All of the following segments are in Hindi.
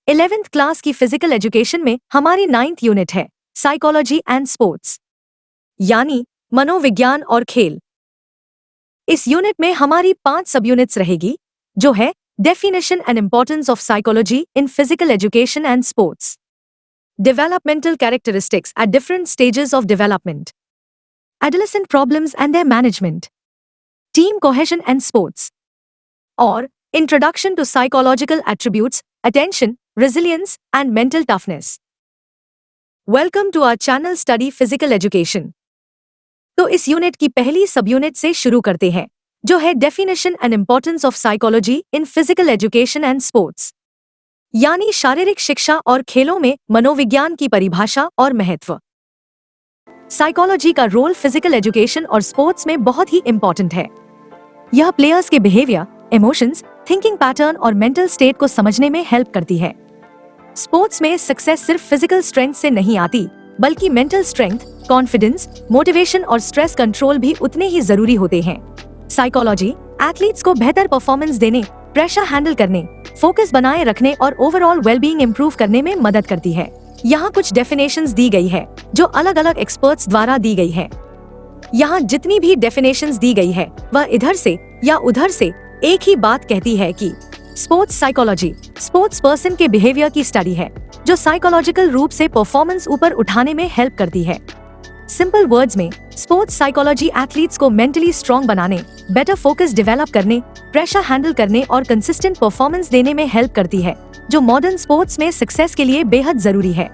11th क्लास की फिजिकल एजुकेशन में हमारी 9th यूनिट है साइकोलॉजी एंड स्पोर्ट्स, यानी मनोविज्ञान और खेल। इस यूनिट में हमारी 5 सब यूनिट्स रहेगी, जो है definition and importance of psychology in physical education and sports, developmental characteristics at different stages of development, adolescent problems and their management, team cohesion and sports, और introduction to psychological attributes, attention, resilience, and mental toughness. Welcome to our channel Study Physical Education. तो इस यूनिट की पहली सब यूनिट से शुरू करते हैं, जो है definition and importance of psychology in physical education and sports, यानी शारीरिक शिक्षा और खेलों में मनोविज्ञान की परिभाषा और महत्व। साइकोलॉजी का रोल फिजिकल एजुकेशन और स्पोर्ट्स में बहुत ही इंपॉर्टेंट है। यह प्लेयर्स के बिहेवियर, इमोशंस, थिंकिंग पैटर्न और मेंटल स्टेट को समझने में हेल्प करती है। स्पोर्ट्स में सक्सेस सिर्फ फिजिकल स्ट्रेंथ से नहीं आती, बल्कि मेंटल स्ट्रेंथ, कॉन्फिडेंस, मोटिवेशन और स्ट्रेस कंट्रोल भी उतने ही जरूरी होते हैं। साइकोलॉजी एथलीट्स को बेहतर परफॉर्मेंस देने, प्रेशर हैंडल करने, फोकस बनाए रखने और ओवरऑल वेलबींग इंप्रूव करने में मदद करती है। यहाँ कुछ डेफिनेशंस दी गई है, जो अलग अलग एक्सपर्ट्स द्वारा दी गई है। यहाँ जितनी भी डेफिनेशंस दी गई है, वह इधर से या उधर से एक ही बात कहती है कि स्पोर्ट्स साइकोलॉजी स्पोर्ट्स पर्सन के बिहेवियर की स्टडी है, जो साइकोलॉजिकल रूप से परफॉर्मेंस ऊपर उठाने में हेल्प करती है। सिंपल वर्ड्स में, स्पोर्ट्स साइकोलॉजी एथलीट्स को मेंटली स्ट्रॉन्ग बनाने, बेटर फोकस डेवलप करने, प्रेशर हैंडल करने और कंसिस्टेंट परफॉर्मेंस देने में हेल्प करती है, जो मॉडर्न स्पोर्ट्स में सक्सेस के लिए बेहद जरूरी है।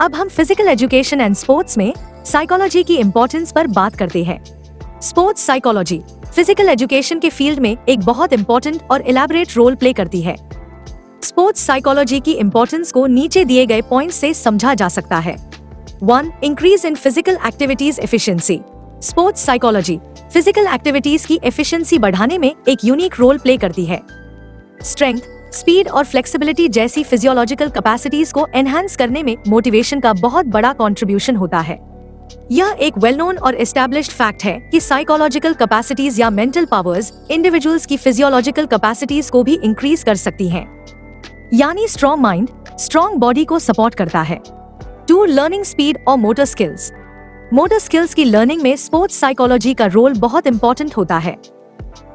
अब हम फिजिकल एजुकेशन एंड स्पोर्ट्स में साइकोलॉजी की इंपॉर्टेंस पर बात करते हैं। स्पोर्ट्स साइकोलॉजी फिजिकल एजुकेशन के फील्ड में एक बहुत इंपॉर्टेंट और इलैबोरेट रोल प्ले करती है। स्पोर्ट्स साइकोलॉजी की इंपॉर्टेंस को नीचे दिए गए पॉइंट्स से समझा जा सकता है। 1. Increase in physical activities efficiency. Sports psychology physical activities की एफिशिएंसी बढ़ाने में एक यूनिक रोल प्ले करती है। स्ट्रेंथ, स्पीड और फ्लेक्सिबिलिटी जैसी फिजियोलॉजिकल कैपेसिटीज को एनहांस करने में मोटिवेशन का बहुत बड़ा कंट्रीब्यूशन होता है। यह एक वेल नोन और एस्टैब्लिश्ड फैक्ट है कि साइकोलॉजिकल कैपेसिटीज या मेंटल पावर्स इंडिविजुअल्स की फिजियोलॉजिकल कैपेसिटीज को भी इंक्रीज कर सकती हैं, यानी स्ट्रॉन्ग माइंड स्ट्रॉन्ग बॉडी को सपोर्ट करता है। 2. लर्निंग स्पीड और मोटर स्किल्स। मोटर स्किल्स की लर्निंग में स्पोर्ट्स साइकोलॉजी का रोल बहुत इंपॉर्टेंट होता है।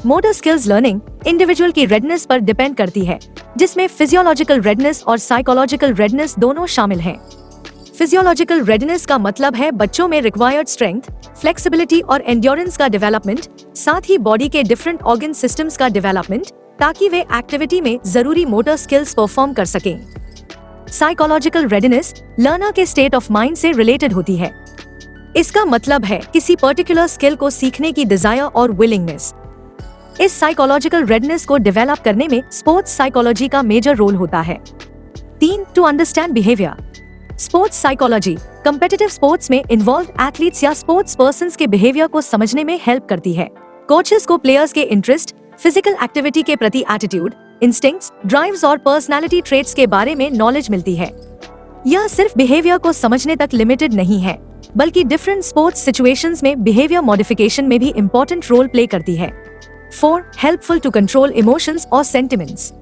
मोटर स्किल्स लर्निंग इंडिविजुअल की रेडनेस पर डिपेंड करती है, जिसमें फिजियोलॉजिकल रेडनेस और साइकोलॉजिकल रेडनेस दोनों शामिल हैं। फिजियोलॉजिकल रेडनेस का मतलब है बच्चों में रिक्वायर्ड स्ट्रेंथ, फ्लेक्सिबिलिटी और एंड्योरेंस का डेवलपमेंट, साथ ही बॉडी के डिफरेंट ऑर्गन सिस्टम्स का डेवलपमेंट, ताकि वे एक्टिविटी में जरूरी मोटर स्किल्स परफॉर्म कर सकें। साइकोलॉजिकल रेडनेस लर्नर के स्टेट ऑफ माइंड से रिलेटेड होती है। इसका मतलब है किसी पर्टिकुलर स्किल को सीखने की डिजायर और विलिंगनेस। इस साइकोलॉजिकल रेडनेस को डेवलप करने में स्पोर्ट्स साइकोलॉजी का मेजर रोल होता है। 3. To understand behaviour. Sports psychology competitive sports में इन्वॉल्व एथलीट्स या स्पोर्ट्स पर्संस के बिहेवियर को समझने में हेल्प करती है। कोचेस को प्लेयर्स के इंटरेस्ट, फिजिकल एक्टिविटी के प्रति एटीट्यूड, इंस्टिंक्ट्स, ड्राइव्स और पर्सनालिटी ट्रेट्स के बारे में नॉलेज मिलती है। यह सिर्फ बिहेवियर को समझने तक लिमिटेड नहीं है, बल्कि डिफरेंट स्पोर्ट्स सिचुएशंस में बिहेवियर मॉडिफिकेशन में भी इंपॉर्टेंट रोल प्ले करती है। 4. हेल्पफुल टू कंट्रोल इमोशंस और सेंटिमेंट्स।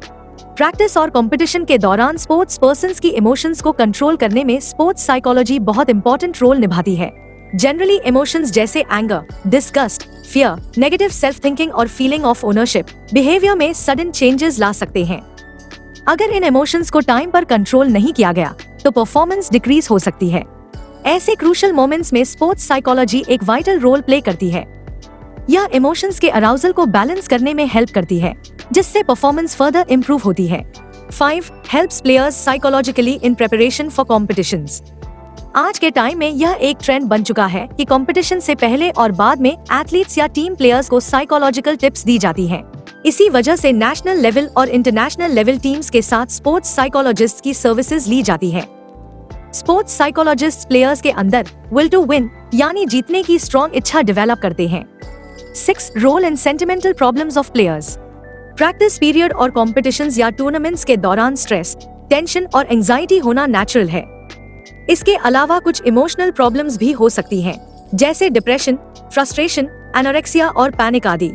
प्रैक्टिस और कंपटीशन के दौरान स्पोर्ट्स पर्संस की इमोशंस को कंट्रोल करने में स्पोर्ट्स साइकोलॉजी बहुत इंपॉर्टेंट रोल निभाती है। जनरली इमोशंस जैसे anger, disgust, fear, negative self thinking और फीलिंग ऑफ ओनरशिप बिहेवियर में सडन चेंजेस ला सकते हैं। अगर इन इमोशंस को टाइम पर कंट्रोल नहीं किया गया, तो परफॉर्मेंस डिक्रीज हो सकती है। ऐसे क्रूशियल मोमेंट्स में स्पोर्ट्स साइकोलॉजी एक वाइटल रोल प्ले करती है। यह इमोशंस के अराउजल को बैलेंस करने में हेल्प करती है, जिससे परफॉर्मेंस फर्दर इंप्रूव होती है। 5. Helps players psychologically in preparation for competitions. आज के टाइम में यह एक ट्रेंड बन चुका है कि कंपटीशन से पहले और बाद में एथलीट्स या टीम प्लेयर्स को साइकोलॉजिकल टिप्स दी जाती हैं। इसी वजह से नेशनल लेवल और इंटरनेशनल लेवल टीम्स के साथ स्पोर्ट्स साइकोलॉजिस्ट की सर्विसेज ली जाती है। स्पोर्ट्स साइकोलॉजिस्ट प्लेयर्स के अंदर विल टू विन यानी जीतने की स्ट्रॉन्ग इच्छा डेवलप करते हैं। 6. Role in sentimental problems of players. Practice period और कॉम्पिटिशंस या टूर्नामेंट्स के दौरान स्ट्रेस, टेंशन और एंजाइटी होना नेचुरल है। इसके अलावा कुछ इमोशनल प्रॉब्लम्स भी हो सकती हैं, जैसे डिप्रेशन, फ्रस्ट्रेशन, एनोरेक्सिया और पैनिक आदि।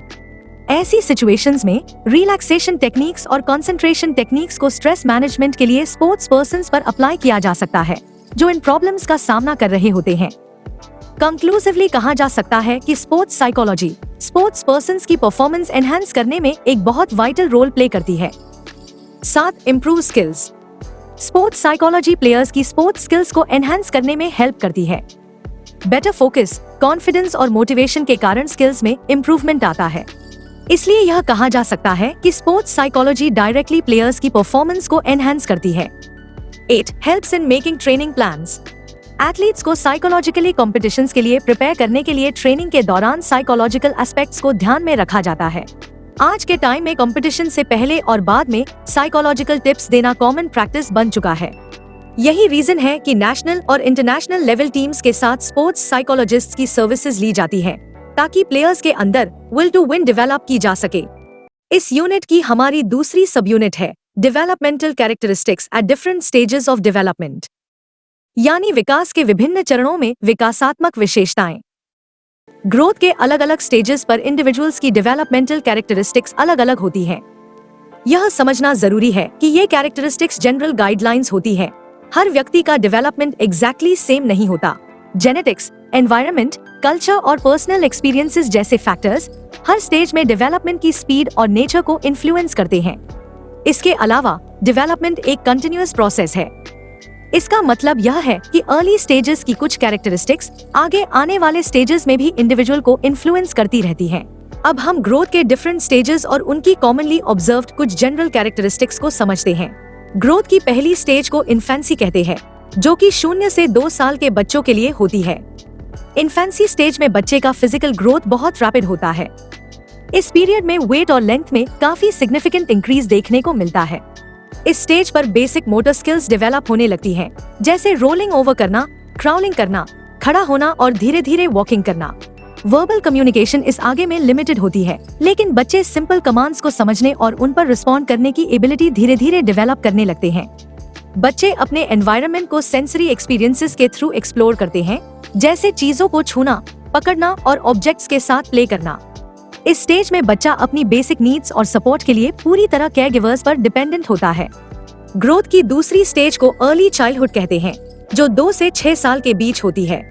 ऐसी सिचुएशंस में रिलैक्सेशन टेक्निक्स और कंसंट्रेशन टेक्निक्स को स्ट्रेस मैनेजमेंट के लिए स्पोर्ट्स पर्सन्स पर अप्लाई किया जा सकता है जो इन प्रॉब्लम्स का सामना कर रहे होते हैं। कंक्लूसिवली कहा जा सकता है कि स्पोर्ट्स साइकोलॉजी स्पोर्ट्स पर्सन्स की परफॉर्मेंस एनहांस करने में एक बहुत वाइटल रोल प्ले करती है। 7. Improve skills. Sports psychology players की स्पोर्ट्स स्किल्स को एनहांस करने में हेल्प करती है। बेटर फोकस, कॉन्फिडेंस और मोटिवेशन के कारण स्किल्स में इम्प्रूवमेंट आता है। इसलिए यह कहा जा सकता है कि स्पोर्ट्स साइकोलॉजी डायरेक्टली प्लेयर्स की परफॉर्मेंस को एनहांस करती है। 8. Helps in making training plans. Athletes को साइकोलॉजिकली कॉम्पिटिशंस के लिए प्रिपेयर करने के लिए ट्रेनिंग के दौरान साइकोलॉजिकल एस्पेक्ट्स को ध्यान में रखा जाता है। आज के टाइम में कंपटीशन से पहले और बाद में साइकोलॉजिकल टिप्स देना कॉमन प्रैक्टिस बन चुका है। यही रीजन है कि नेशनल और इंटरनेशनल लेवल टीम्स के साथ स्पोर्ट्स साइकोलॉजिस्ट्स की सर्विसेज ली जाती है ताकि प्लेयर्स के अंदर विल टू विन डेवलप की जा सके। इस यूनिट की हमारी दूसरी सब यूनिट है developmental characteristics at different stages of development, यानी विकास के विभिन्न चरणों में विकासात्मक विशेषताएं। ग्रोथ के अलग अलग स्टेजेस पर इंडिविजुअल्स की डेवलपमेंटल कैरेक्टरिस्टिक्स अलग अलग होती हैं। यह समझना जरूरी है कि ये कैरेक्टरिस्टिक्स जनरल गाइडलाइंस होती है। हर व्यक्ति का डेवलपमेंट एग्जैक्टली सेम नहीं होता। जेनेटिक्स, एनवायरनमेंट, कल्चर और पर्सनल एक्सपीरियंसेस जैसे फैक्टर्स हर स्टेज में डेवलपमेंट की स्पीड और नेचर को इन्फ्लुएंस करते हैं। इसके अलावा डेवलपमेंट एक कंटिन्यूअस प्रोसेस है। इसका मतलब यह है कि अर्ली स्टेजेस की कुछ कैरेक्टरिस्टिक्स आगे आने वाले स्टेजेस में भी इंडिविजुअल को इन्फ्लुएंस करती रहती हैं। अब हम ग्रोथ के डिफरेंट स्टेजेस और उनकी कॉमनली ऑब्जर्व्ड कुछ जनरल कैरेक्टरिस्टिक्स को समझते हैं। ग्रोथ की पहली स्टेज को इन्फेंसी कहते हैं, जो कि 0 से 2 साल के बच्चों के लिए होती है। इन्फेंसी स्टेज में बच्चे का फिजिकल ग्रोथ बहुत रैपिड होता है। इस पीरियड में वेट और लेंथ में काफी सिग्निफिकेंट इंक्रीज देखने को मिलता है। इस स्टेज पर बेसिक मोटर स्किल्स डेवलप होने लगती हैं, जैसे रोलिंग ओवर करना, क्राउलिंग करना, खड़ा होना और धीरे धीरे वॉकिंग करना। वर्बल कम्युनिकेशन इस आगे में लिमिटेड होती है, लेकिन बच्चे सिंपल कमांड्स को समझने और उन पर रिस्पॉन्ड करने की एबिलिटी धीरे धीरे डेवलप करने लगते हैं। बच्चे अपने एनवायरनमेंट को सेंसरी एक्सपीरियंसेस के थ्रू एक्सप्लोर करते हैं, जैसे चीजों को छूना, पकड़ना और ऑब्जेक्ट्स के साथ प्ले करना। इस स्टेज में बच्चा अपनी बेसिक नीड्स और सपोर्ट के लिए पूरी तरह केयरगिवर्स पर डिपेंडेंट होता है। ग्रोथ की दूसरी स्टेज को अर्ली चाइल्डहुड कहते हैं, जो 2 से 6 साल के बीच होती है।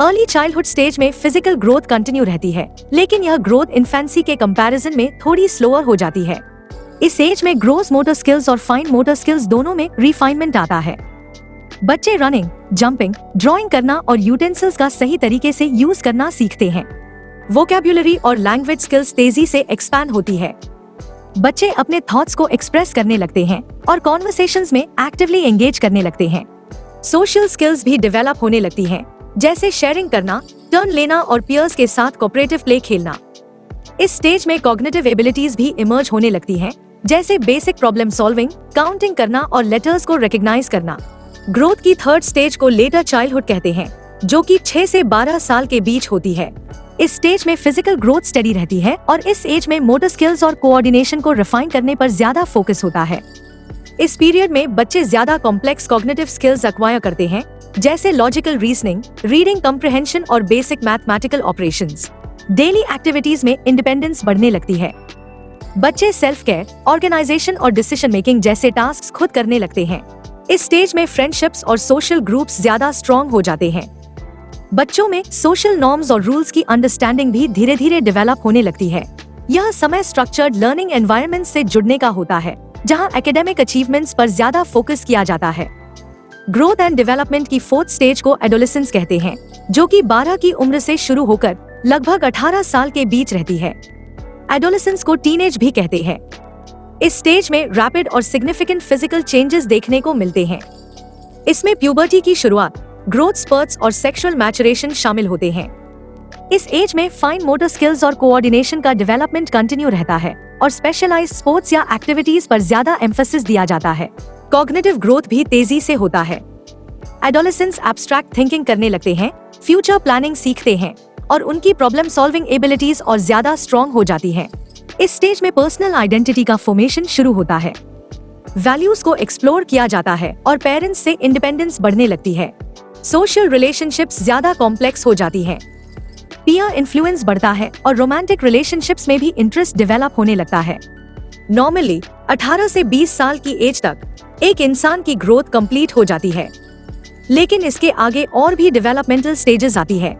अर्ली चाइल्डहुड स्टेज में फिजिकल ग्रोथ कंटिन्यू रहती है, लेकिन यह ग्रोथ इन्फेंसी के कंपैरिजन में थोड़ी स्लोअर हो जाती है। इस एज में ग्रोस मोटर स्किल्स और फाइन मोटर स्किल्स दोनों में रिफाइनमेंट आता है। बच्चे रनिंग, जंपिंग, ड्राइंग करना और यूटेंसिल्स का सही तरीके से यूज करना सीखते हैं। वोकैब्युलरी और लैंग्वेज स्किल्स तेजी से एक्सपैंड होती है। बच्चे अपने थॉट्स को एक्सप्रेस करने लगते हैं और कॉन्वर्सेशंस में एक्टिवली एंगेज करने लगते हैं। सोशल स्किल्स भी डेवलप होने लगती हैं, जैसे शेयरिंग करना, टर्न लेना और पियर्स के साथ कोऑपरेटिव प्ले खेलना। इस स्टेज में कॉग्निटिव एबिलिटीज भी इमर्ज होने लगती हैं, जैसे बेसिक प्रॉब्लम सॉल्विंग, काउंटिंग करना और लेटर्स को रिकॉग्नाइज करना। ग्रोथ की थर्ड स्टेज को लेटर चाइल्डहुड कहते हैं, जो कि 6 से 12 साल के बीच होती है। इस स्टेज में फिजिकल ग्रोथ स्टेडी रहती है और इस एज में मोटर स्किल्स और कोऑर्डिनेशन को रिफाइन करने पर ज्यादा फोकस होता है। इस पीरियड में बच्चे ज्यादा कॉम्प्लेक्स कॉग्निटिव स्किल्स एक्वायर करते हैं, जैसे लॉजिकल रीजनिंग, रीडिंग कॉम्प्रिहेंशन और basic mathematical operations. Daily activities में इंडिपेंडेंस बढ़ने लगती है। बच्चे सेल्फ केयर, ऑर्गेनाइजेशन और डिसीजन मेकिंग जैसे टास्क खुद करने लगते हैं। इस स्टेज में फ्रेंडशिप्स और सोशल ग्रुप्स ज्यादा स्ट्रॉन्ग हो जाते हैं। बच्चों में सोशल नॉर्म्स और रूल्स की अंडरस्टैंडिंग भी धीरे धीरे डेवलप होने लगती है। यह समय स्ट्रक्चर्ड लर्निंग एनवायरनमेंट से जुड़ने का होता है, जहां एकेडमिक अचीवमेंट्स पर ज्यादा फोकस किया जाता है। ग्रोथ एंड डेवलपमेंट की फोर्थ स्टेज को एडोलेसेंस कहते हैं, जो कि 12 की उम्र से शुरू होकर लगभग 18 साल के बीच रहती है। एडोलेसेंस को टीनेज भी कहते हैं। इस स्टेज में रैपिड और सिग्निफिकेंट फिजिकल चेंजेस देखने को मिलते हैं। इसमें प्यूबर्टी की शुरुआत, ग्रोथ स्पर्ट्स और सेक्सुअल मैचुरेशन शामिल होते हैं। इस एज में फाइन मोटर स्किल्स और कोऑर्डिनेशन का डेवलपमेंट कंटिन्यू रहता है और स्पेशलाइज्ड स्पोर्ट्स या एक्टिविटीज पर ज्यादा एम्फेसिस दिया जाता है। कॉग्निटिव ग्रोथ भी तेजी से होता है। एडोलेसेंस एब्स्ट्रैक्ट थिंकिंग करने लगते हैं, फ्यूचर प्लानिंग सीखते हैं और उनकी प्रॉब्लम सॉल्विंग एबिलिटीज और ज्यादा स्ट्रॉन्ग हो जाती है। इस स्टेज में पर्सनल आइडेंटिटी का फॉर्मेशन शुरू होता है। वैल्यूज को एक्सप्लोर किया जाता है और पेरेंट्स से इंडिपेंडेंस बढ़ने लगती है। सोशल रिलेशनशिप्स ज्यादा कॉम्प्लेक्स हो जाती हैं। पीयर इन्फ्लुएंस बढ़ता है और रोमांटिक रिलेशनशिप्स में भी इंटरेस्ट डेवलप होने लगता है। नॉर्मली 18 से 20 साल की एज तक एक इंसान की ग्रोथ कंप्लीट हो जाती है, लेकिन इसके आगे और भी डेवलपमेंटल स्टेजेस आती है,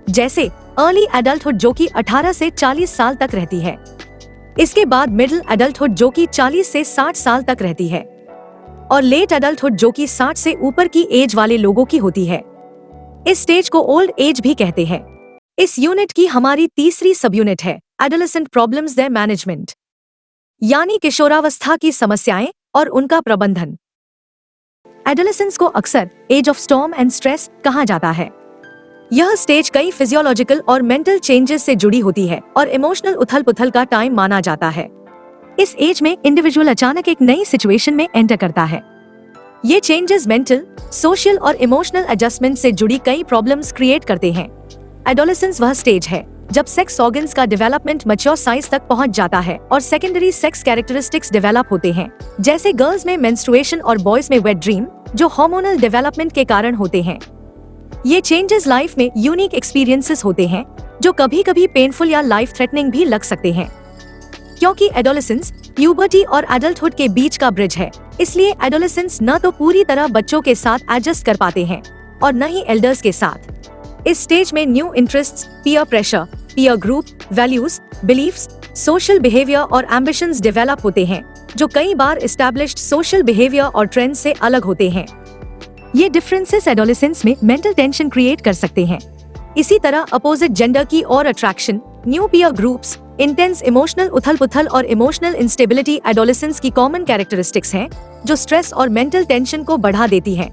जैसे अर्ली एडल्टहुड जो कि 18 से 40 साल तक रहती है। इसके बाद मिडिल एडल्टहुड जो कि 40 से 60 साल तक रहती है, और लेट एडल्टहुड जो कि 60 से ऊपर की एज वाले लोगों की होती है। इस स्टेज को ओल्ड एज भी कहते हैं। इस यूनिट की हमारी तीसरी सब यूनिट है एडोलेसेंट प्रॉब्लम्स देयर मैनेजमेंट, यानी किशोरावस्था की समस्याएं और उनका प्रबंधन। एडोलेसेंस को अक्सर age of storm and stress कहा जाता है। यह स्टेज कई फिजियोलॉजिकल और मेंटल चेंजेस से जुड़ी होती है और इमोशनल उथल-पुथल का टाइम माना जाता है। इस एज में इंडिविजुअल अचानक एक नई सिचुएशन में एंटर करता है। ये चेंजेस मेंटल, सोशल और इमोशनल एडजस्टमेंट से जुड़ी कई प्रॉब्लम्स क्रिएट करते हैं। एडोलेसेंस वह स्टेज है जब सेक्स ऑर्गन्स का डेवलपमेंट मैच्योर साइज तक पहुंच जाता है और सेकेंडरी सेक्स कैरेक्टरिस्टिक्स डेवलप होते हैं, जैसे गर्ल्स में मेंस्ट्रुएशन और बॉयज में वेट ड्रीम, जो हार्मोनल डेवलपमेंट के कारण होते हैं। ये चेंजेस लाइफ में यूनिक एक्सपीरियंसेस होते हैं जो कभी कभी पेनफुल या लाइफ थ्रेटनिंग भी लग सकते हैं। क्योंकि एडोलेसेंस प्यूबर्टी और एडल्टहुड के बीच का ब्रिज है, इसलिए एडोलेसेंस न तो पूरी तरह बच्चों के साथ एडजस्ट कर पाते हैं और न ही एल्डर्स के साथ। इस स्टेज में new interests, peer pressure, peer group, values, beliefs, social behaviour और एम्बिशंस डेवलप होते हैं, जो कई बार एस्टैब्लिश्ड सोशल बिहेवियर और ट्रेंड से अलग होते हैं। ये डिफरेंसेस एडोलेसेंस में मेंटल टेंशन क्रिएट कर सकते हैं। इसी तरह अपोजिट जेंडर की और attraction, new peer groups, intense emotional उथल-पुथल और इमोशनल इंस्टेबिलिटी एडोलेसेंस की कॉमन कैरेक्टरिस्टिक्स हैं, जो स्ट्रेस और मेंटल टेंशन को बढ़ा देती हैं।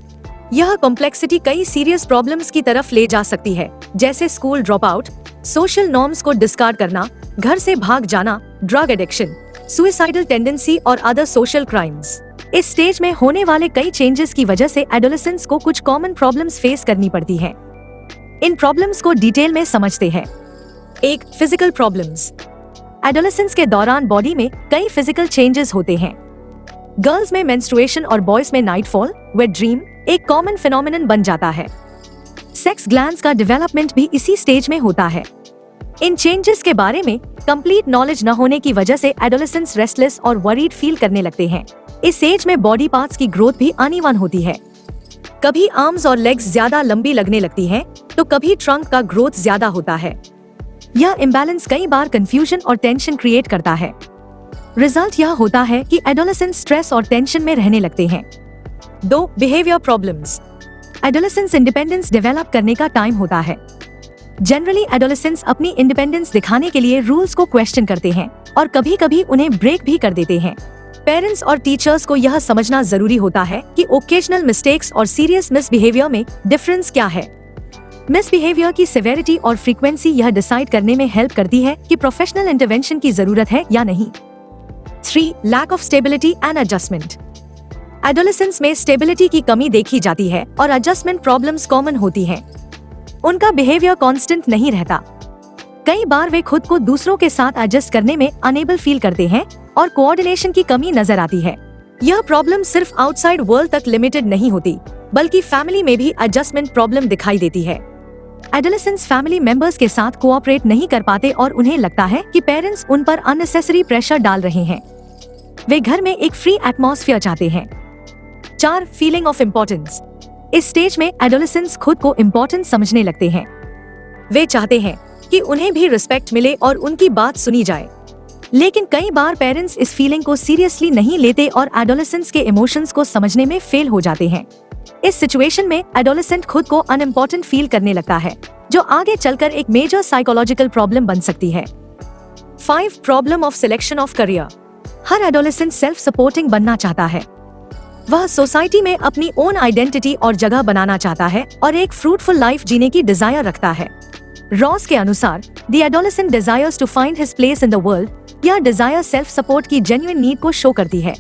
यह कॉम्प्लेक्सिटी कई सीरियस प्रॉब्लम्स की तरफ ले जा सकती है, जैसे school drop out, social norms को डिस्कार्ड करना, घर से भाग जाना, ड्रग एडिक्शन, सुइसाइडल टेंडेंसी और अदर सोशल क्राइम्स। इस स्टेज में होने वाले कई चेंजेस की वजह से एडोलेसेंट्स को कुछ कॉमन प्रॉब्लम्स फेस करनी पड़ती हैं। इन प्रॉब्लम्स को डिटेल में समझते हैं। 1. Physical problems. एडोलेसेंस के दौरान बॉडी में कई फिजिकल चेंजेस होते हैं। गर्ल्स में मेंस्ट्रुएशन और बॉयज में नाइटफॉल, वेट ड्रीम एक कॉमन फिनोमिनन बन जाता है। सेक्स ग्लैंड्स का डेवलपमेंट भी इसी स्टेज में होता है। इन चेंजेस के बारे में कंप्लीट नॉलेज न होने की वजह से एडोलेसेंट्स रेस्टलेस और वरीड फील करने लगते हैं। इस एज में बॉडी पार्ट्स की ग्रोथ भी अनइवन होती है। कभी आर्म्स और लेग्स ज्यादा लंबी लगने लगती हैं, तो कभी ट्रंक का ग्रोथ ज्यादा होता है। यह इम्बैलेंस कई बार कंफ्यूजन और टेंशन क्रिएट करता है। रिजल्ट यह होता है कि एडोलेसेंट्स स्ट्रेस और टेंशन में रहने लगते हैं। 2. Behaviour problems. Adolescence independence develop करने का टाइम होता है। जनरली एडोलेसेंस अपनी इंडिपेंडेंस दिखाने के लिए रूल्स को क्वेश्चन करते हैं और कभी कभी उन्हें ब्रेक भी कर देते हैं। पेरेंट्स और टीचर्स को यह समझना जरूरी होता है कि ओकेजनल मिस्टेक्स और सीरियस मिसबिहेवियर में डिफरेंस क्या है। मिसबिहेवियर की सेवेरिटी और फ्रीक्वेंसी यह डिसाइड करने में हेल्प करती है कि प्रोफेशनल इंटरवेंशन की जरूरत है या नहीं। 3. Lack of stability and adjustment. Adolescence में स्टेबिलिटी की कमी देखी जाती है और एडजस्टमेंट प्रॉब्लम्स कॉमन होती हैं। उनका बिहेवियर कांस्टेंट नहीं रहता। कई बार वे खुद को दूसरों के साथ एडजस्ट करने में अनेबल फील करते हैं और कोऑर्डिनेशन की कमी नजर आती है। यह प्रॉब्लम सिर्फ आउटसाइड वर्ल्ड तक लिमिटेड नहीं होती, बल्कि फैमिली में भी एडजस्टमेंट प्रॉब्लम दिखाई देती है। एडोलेसेंट्स फैमिली मेंबर्स के साथ कोऑपरेट नहीं कर पाते और उन्हें लगता है कि पेरेंट्स उन पर अननेसेसरी प्रेशर डाल रहे हैं। वे घर में एक फ्री एटमॉस्फेयर चाहते हैं। 4. Feeling of importance. इस स्टेज में एडोलेसेंट्स खुद को इम्पोर्टेंट समझने लगते हैं। वे चाहते हैं कि उन्हें भी रिस्पेक्ट मिले और उनकी बात सुनी जाए। लेकिन कई बार पेरेंट्स इस फीलिंग को सीरियसली नहीं लेते और एडोलेसेंट्स के इमोशंस को समझने में फेल हो जाते हैं। इस सिचुएशन में एडोलेसेंट खुद को अनइम्पोर्टेंट फील करने लगता है, जो आगे चलकर एक मेजर साइकोलॉजिकल प्रॉब्लम बन सकती है। 5. Problem of selection of career. Her adolescent self supporting बनना चाहता है। वह सोसाइटी में अपनी ओन आइडेंटिटी और जगह बनाना चाहता है और एक फ्रूटफुल लाइफ जीने की डिजायर रखता है। रॉस के अनुसार the adolescent desires to find his place in the world, यह डिजायर सेल्फ सपोर्ट की जेन्युइन नीड को शो करती है।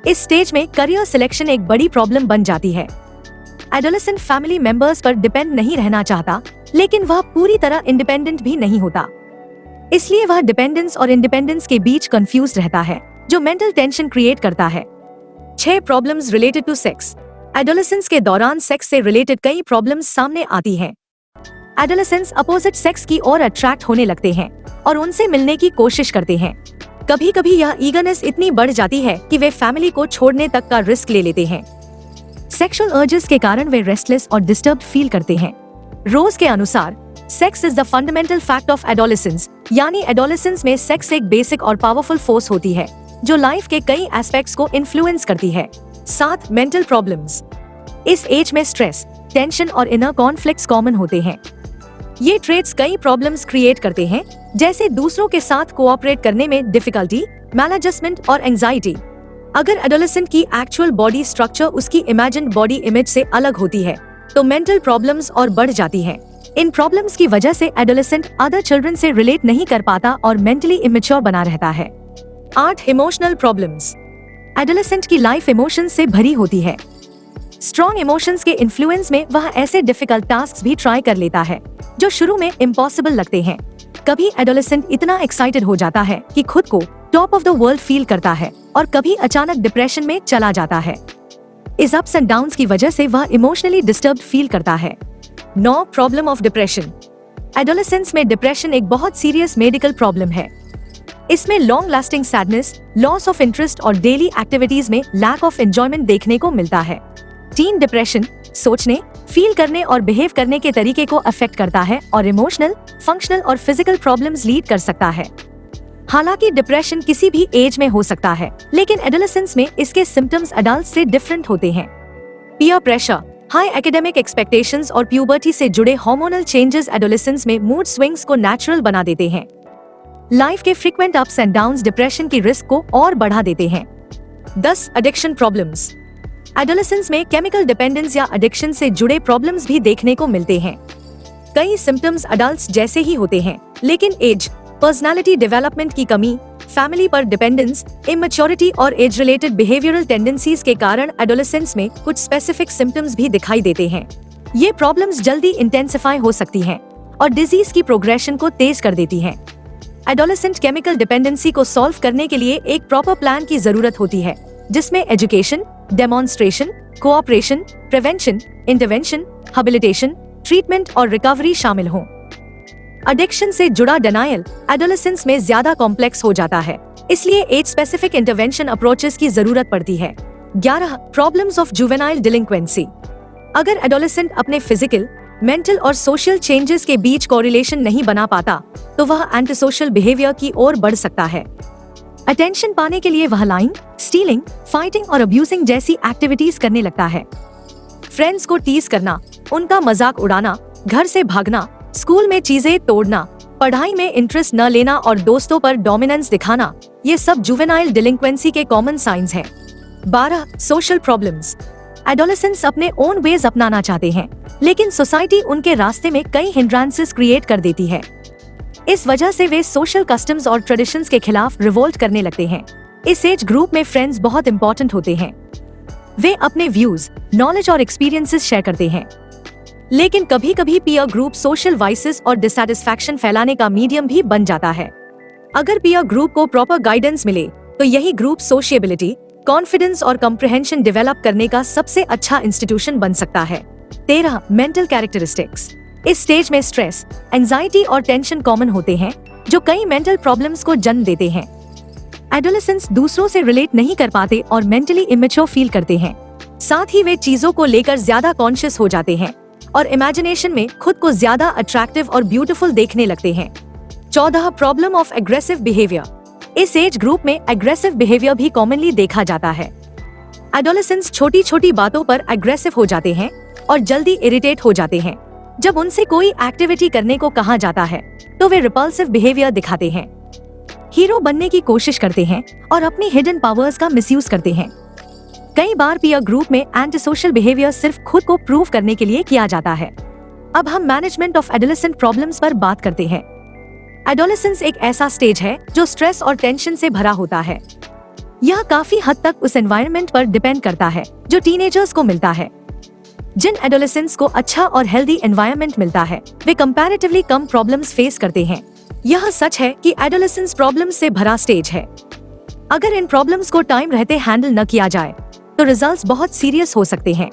इस स्टेज में करियर सिलेक्शन एक बड़ी प्रॉब्लम बन जाती है। एडोलेसेंट फैमिली मेंबर्स पर डिपेंड नहीं रहना चाहता, लेकिन वह पूरी तरह इंडिपेंडेंट भी नहीं होता। इसलिए वह डिपेंडेंस और इंडिपेंडेंस के बीच कंफ्यूज रहता है, जो मेंटल टेंशन क्रिएट करता है। 6. Problems related to sex. Adolescence के दौरान सेक्स से रिलेटेड कई प्रॉब्लम्स सामने आती हैं। एडोलेसेंस अपोजिट सेक्स की ओर अट्रैक्ट होने लगते हैं और उनसे मिलने की कोशिश करते हैं। कभी कभी यह ईगरनेस इतनी बढ़ जाती है कि वे फैमिली को छोड़ने तक का रिस्क ले लेते हैं। सेक्सुअल अर्जेस के कारण वे रेस्टलेस और डिस्टर्ब्ड फील करते हैं। रोज के अनुसार sex is the fundamental fact of adolescence, यानी एडोलेसेंस में सेक्स एक बेसिक और पावरफुल फोर्स होती है जो लाइफ के कई एस्पेक्ट्स को इन्फ्लुएंस करती है। 7 मेंटल प्रॉब्लम्स। इस एज में स्ट्रेस, टेंशन और इनर कॉन्फ्लिक्ट्स कॉमन होते हैं। ये ट्रेट्स कई प्रॉब्लम्स क्रिएट करते हैं, जैसे दूसरों के साथ कोऑपरेट करने में डिफिकल्टी, मैलएडजस्टमेंट और एंजाइटी। अगर एडोलेसेंट की एक्चुअल बॉडी स्ट्रक्चर उसकी इमेजिन्ड बॉडी इमेज से अलग होती है तो मेंटल प्रॉब्लम्स और बढ़ जाती हैं। इन प्रॉब्लम्स की वजह से एडोलेसेंट अदर चिल्ड्रन से रिलेट नहीं कर पाता और मेंटली इमेच्योर बना रहता है। 8 इमोशनल प्रॉब्लम्स। एडोलेसेंट की लाइफ इमोशंस से भरी होती है। स्ट्रॉन्ग इमोशंस के इन्फ्लुएंस में वह ऐसे डिफिकल्ट टास्क भी ट्राई कर लेता है जो शुरू में इम्पॉसिबल लगते हैं। कभी एडोलेसेंट इतना एक्साइटेड हो जाता है कि खुद को top of the world feel करता है और कभी अचानक डिप्रेशन में चला जाता है। इस अप्स एंड डाउन्स की वजह से वह इमोशनली डिस्टर्ब्ड फील करता है। 9 प्रॉब्लम ऑफ डिप्रेशन। एडोलेसेंस में डिप्रेशन एक बहुत सीरियस मेडिकल प्रॉब्लम है। इसमें long lasting sadness, loss of interest और डेली एक्टिविटीज में लैक ऑफ एंजॉयमेंट देखने को मिलता है। टीन डिप्रेशन सोचने, फील करने और बिहेव करने के तरीके को अफेक्ट करता है और इमोशनल, फंक्शनल और फिजिकल प्रॉब्लम्स लीड कर सकता है। हालांकि डिप्रेशन किसी भी एज में हो सकता है, लेकिन एडोलेसेंस में इसके सिम्टम्स अडल्ट से डिफरेंट होते हैं। Peer pressure, high academic expectations और प्यूबर्टी से जुड़े हार्मोनल चेंजेस एडोलेसेंस में मूड स्विंग्स को नेचुरल बना देते हैं। लाइफ के frequent ups and downs depression की रिस्क को और बढ़ा देते हैं। 10 एडिक्शन प्रॉब्लम्स। एडोलेसेंस में केमिकल डिपेंडेंस या एडिक्शन से जुड़े प्रॉब्लम्स भी देखने को मिलते हैं। कई सिम्टम्स अडल्ट्स जैसे ही होते हैं, लेकिन एज, पर्सनालिटी डेवलपमेंट की कमी, फैमिली पर डिपेंडेंस, इमैच्योरिटी और एज रिलेटेड बिहेवियरल टेंडेंसीज के कारण एडोलेसेंस में कुछ स्पेसिफिक सिम्टम्स भी दिखाई देते हैं। ये प्रॉब्लम्स जल्दी इंटेंसिफाई हो सकती हैं और डिजीज की प्रोग्रेशन को तेज कर देती हैं। एडोलेसेंट केमिकल डिपेंडेंसी को सॉल्व करने के लिए एक प्रॉपर प्लान की जरूरत होती है, जिसमें education, demonstration, cooperation, prevention, intervention, habilitation, treatment और रिकवरी शामिल हों। एडिक्शन से जुड़ा डिनायल एडोलेसेंस में ज्यादा कॉम्प्लेक्स हो जाता है, इसलिए एज स्पेसिफिक इंटरवेंशन अप्रोचेस की जरूरत पड़ती है। 11 प्रॉब्लम्स ऑफ जुवेनाइल डिलिंक्वेंसी। अगर एडोलेसेंट अपने फिजिकल, मेंटल और सोशल चेंजेस के बीच कोरिलेशन नहीं बना पाता तो वह एंटी सोशल बिहेवियर की ओर बढ़ सकता है। अटेंशन पाने के लिए वह लाइंग, स्टीलिंग, फाइटिंग और अब्यूजिंग जैसी एक्टिविटीज करने लगता है। फ्रेंड्स को टीज करना, उनका मजाक उड़ाना, घर से भागना, स्कूल में चीजें तोड़ना, पढ़ाई में इंटरेस्ट न लेना और दोस्तों पर डोमिनेंस दिखाना, ये सब जुवेनाइल डिलिंक्वेंसी के कॉमन साइंस हैं। 12 सोशल प्रॉब्लम्स। एडोलेसेंट्स अपने ओन वेज अपनाना चाहते हैं, लेकिन सोसाइटी उनके रास्ते में कई हिंड्रेंसेस क्रिएट कर देती है। इस वजह से वे सोशल कस्टम्स और ट्रेडिशंस के खिलाफ रिवोल्ट करने लगते हैं। इस एज ग्रुप में फ्रेंड्स बहुत इंपॉर्टेंट होते हैं। वे अपने व्यूज, नॉलेज और एक्सपीरियंसेस शेयर करते हैं, लेकिन कभी कभी पीयर ग्रुप सोशल वाइसेस और डिससैटिस्फैक्शन फैलाने का मीडियम भी बन जाता है। अगर पीयर ग्रुप को प्रॉपर गाइडेंस मिले तो यही ग्रुप सोशिएबिलिटी, कॉन्फिडेंस और कॉम्प्रिहेंशन डेवलप करने का सबसे अच्छा इंस्टीट्यूशन बन सकता है। 13 मेंटल कैरेक्टरिस्टिक्स। इस स्टेज में स्ट्रेस, एंजाइटी और टेंशन कॉमन होते हैं, जो कई मेंटल प्रॉब्लम्स को जन्म देते हैं। एडोलेसेंट्स दूसरों से रिलेट नहीं कर पाते और मेंटली इमेच्योर फील करते हैं। साथ ही वे चीजों को लेकर ज्यादा कॉन्शियस हो जाते हैं और इमेजिनेशन में खुद को ज्यादा अट्रैक्टिव और ब्यूटीफुल देखने लगते हैं। 14 प्रॉब्लम ऑफ एग्रेसिव बिहेवियर। इस एज ग्रुप में एग्रेसिव बिहेवियर भी कॉमनली देखा जाता है। एडोलेसेंट्स छोटी छोटी बातों पर एग्रेसिव हो जाते हैं और जल्दी इरिटेट हो जाते हैं। जब उनसे कोई एक्टिविटी करने को कहा जाता है तो वे रिपल्सिव बिहेवियर दिखाते हैं, हीरो बनने की कोशिश करते हैं और अपनी हिडन पावर्स का मिसयूज करते हैं। कई बार पीयर ग्रुप में एंटी सोशल बिहेवियर सिर्फ खुद को प्रूव करने के लिए किया जाता है। अब हम मैनेजमेंट ऑफ एडोलेसेंट प्रॉब्लम्स पर बात करते हैं। एडोलेसेंस एक ऐसा स्टेज है जो स्ट्रेस और टेंशन से भरा होता है। यह काफी हद तक उस एनवायरनमेंट पर डिपेंड करता है जो टीनेजर्स को मिलता है। जिन एडोलेसेंट्स को अच्छा और हेल्दी एनवायरनमेंट मिलता है, वे कंपैरेटिवली कम प्रॉब्लम्स फेस करते हैं। यह सच है कि एडोलेसेंस प्रॉब्लम्स से भरा स्टेज है। अगर इन प्रॉब्लम्स को टाइम रहते हैंडल न किया जाए तो रिजल्ट्स बहुत सीरियस हो सकते हैं।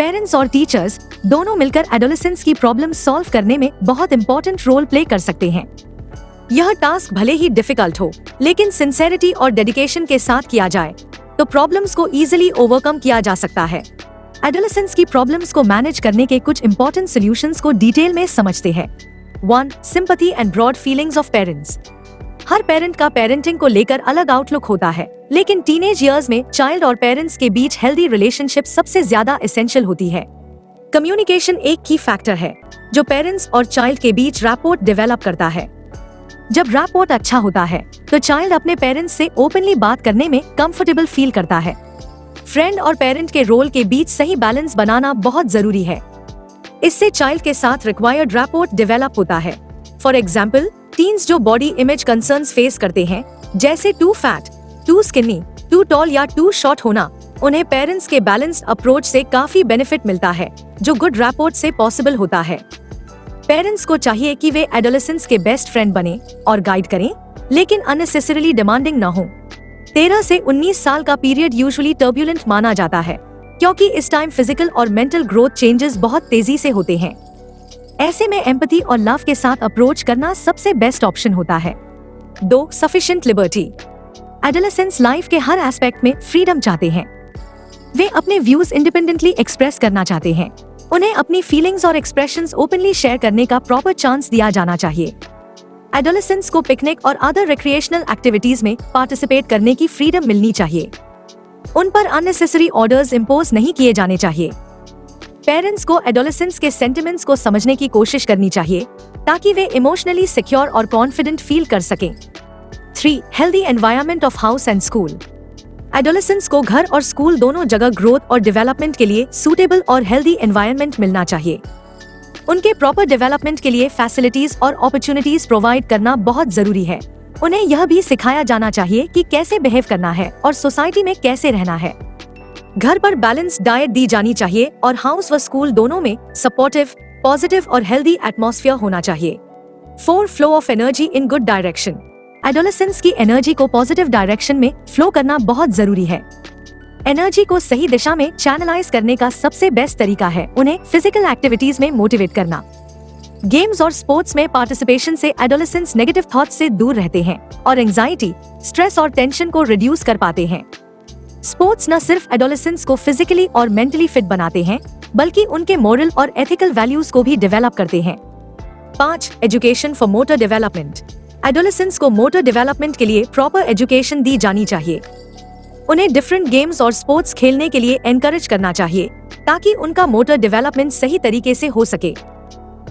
पेरेंट्स और टीचर्स दोनों मिलकर एडोलेसेंस की प्रॉब्लम सॉल्व करने में बहुत इंपॉर्टेंट रोल प्ले कर सकते हैं। यह टास्क भले ही डिफिकल्ट हो, लेकिन सिंसेरिटी और डेडिकेशन के साथ किया जाए तो प्रॉब्लम्स को इजीली ओवरकम किया जा सकता है। एडोलेसेंस की प्रॉब्लम्स को मैनेज करने के कुछ इंपॉर्टेंट सॉल्यूशंस को डिटेल में समझते हैं। 1. Sympathy and broad feelings of parents. हर पेरेंट का पेरेंटिंग को लेकर अलग आउटलुक होता है, लेकिन टीनेज ईयर्स में चाइल्ड और पेरेंट्स के बीच हेल्दी रिलेशनशिप सबसे ज्यादा एसेंशियल होती है। कम्युनिकेशन एक की फैक्टर है जो पेरेंट्स और चाइल्ड के बीच रैपोर्ट डेवलप करता है। जब रैपोर्ट अच्छा होता है तो चाइल्ड अपने पेरेंट्स से ओपनली बात करने में कंफर्टेबल फील करता है। फ्रेंड और पेरेंट के रोल के बीच सही बैलेंस बनाना बहुत जरूरी है। इससे चाइल्ड के साथ रिक्वायर्ड रैपोर्ट डेवलप होता है। फॉर एग्जाम्पल, टीन्स जो बॉडी इमेज कंसर्न्स फेस करते हैं, जैसे too fat, too skinny, too tall या टू शॉर्ट होना, उन्हें पेरेंट्स के बैलेंस्ड अप्रोच से काफी बेनिफिट मिलता है, जो गुड रैपोर्ट से पॉसिबल होता है। पेरेंट्स को चाहिए कि वे एडोलेसेंस के बेस्ट फ्रेंड बने और गाइड करें, लेकिन अननेसेसरीली डिमांडिंग न हो। 13 से 19 साल का पीरियड यूजुअली टर्ब्यूलेंट माना जाता है, क्योंकि इस टाइम फिजिकल और मेंटल ग्रोथ चेंजेस बहुत तेजी से होते हैं। ऐसे में एम्पैथी और लव के साथ अप्रोच करना सबसे बेस्ट ऑप्शन होता है। 2. Sufficient liberty. एडोलेसेंस लाइफ के हर एस्पेक्ट में फ्रीडम चाहते हैं। वे अपने व्यूज इंडिपेंडेंटली एक्सप्रेस करना चाहते हैं। उन्हें अपनी फीलिंग्स और एक्सप्रेशंस ओपनली शेयर करने का प्रॉपर चांस दिया जाना चाहिए। एडोलेसेंट्स को पिकनिक और अदर रिक्रिएशनल एक्टिविटीज में पार्टिसिपेट करने की फ्रीडम मिलनी चाहिए। उन पर अननेसेसरी ऑर्डर्स इम्पोज नहीं किए जाने चाहिए। पेरेंट्स को एडोलेसेंट्स के सेंटिमेंट्स को समझने की कोशिश करनी चाहिए ताकि वे इमोशनली सिक्योर और कॉन्फिडेंट फील कर सकें। 3. Healthy environment of house and school. Adolescents को घर और स्कूल दोनों जगह ग्रोथ और डेवलपमेंट के लिए सूटेबल और हेल्दी एनवायरनमेंट मिलना चाहिए। उनके प्रॉपर डेवलपमेंट के लिए फैसिलिटीज और अपॉर्चुनिटीज प्रोवाइड करना बहुत जरूरी है। उन्हें यह भी सिखाया जाना चाहिए कि कैसे बिहेव करना है और सोसाइटी में कैसे रहना है। घर पर बैलेंस डाइट दी जानी चाहिए और हाउस व स्कूल दोनों में सपोर्टिव, पॉजिटिव और हेल्दी एटमॉस्फेयर होना चाहिए। 4. Flow of energy in good direction. Adolescence की एनर्जी को पॉजिटिव डायरेक्शन में फ्लो करना बहुत जरूरी है। एनर्जी को सही दिशा में चैनलाइज करने का सबसे बेस्ट तरीका है उन्हें फिजिकल एक्टिविटीज में मोटिवेट करना। गेम्स और स्पोर्ट्स में पार्टिसिपेशन से एडोलेसेंट्स नेगेटिव थॉट्स से दूर रहते हैं और एंजाइटी, स्ट्रेस और टेंशन को रिड्यूस कर पाते हैं। स्पोर्ट्स न सिर्फ एडोलेसेंट्स को फिजिकली और मेंटली फिट बनाते हैं, बल्कि उनके मोरल और एथिकल वैल्यूज को भी डेवलप करते हैं। 5. Education for motor development. Adolescents को मोटर डेवलपमेंट के लिए प्रॉपर एजुकेशन दी जानी चाहिए। उन्हें डिफरेंट गेम्स और स्पोर्ट्स खेलने के लिए एनकरेज करना चाहिए ताकि उनका मोटर डेवलपमेंट सही तरीके से हो सके।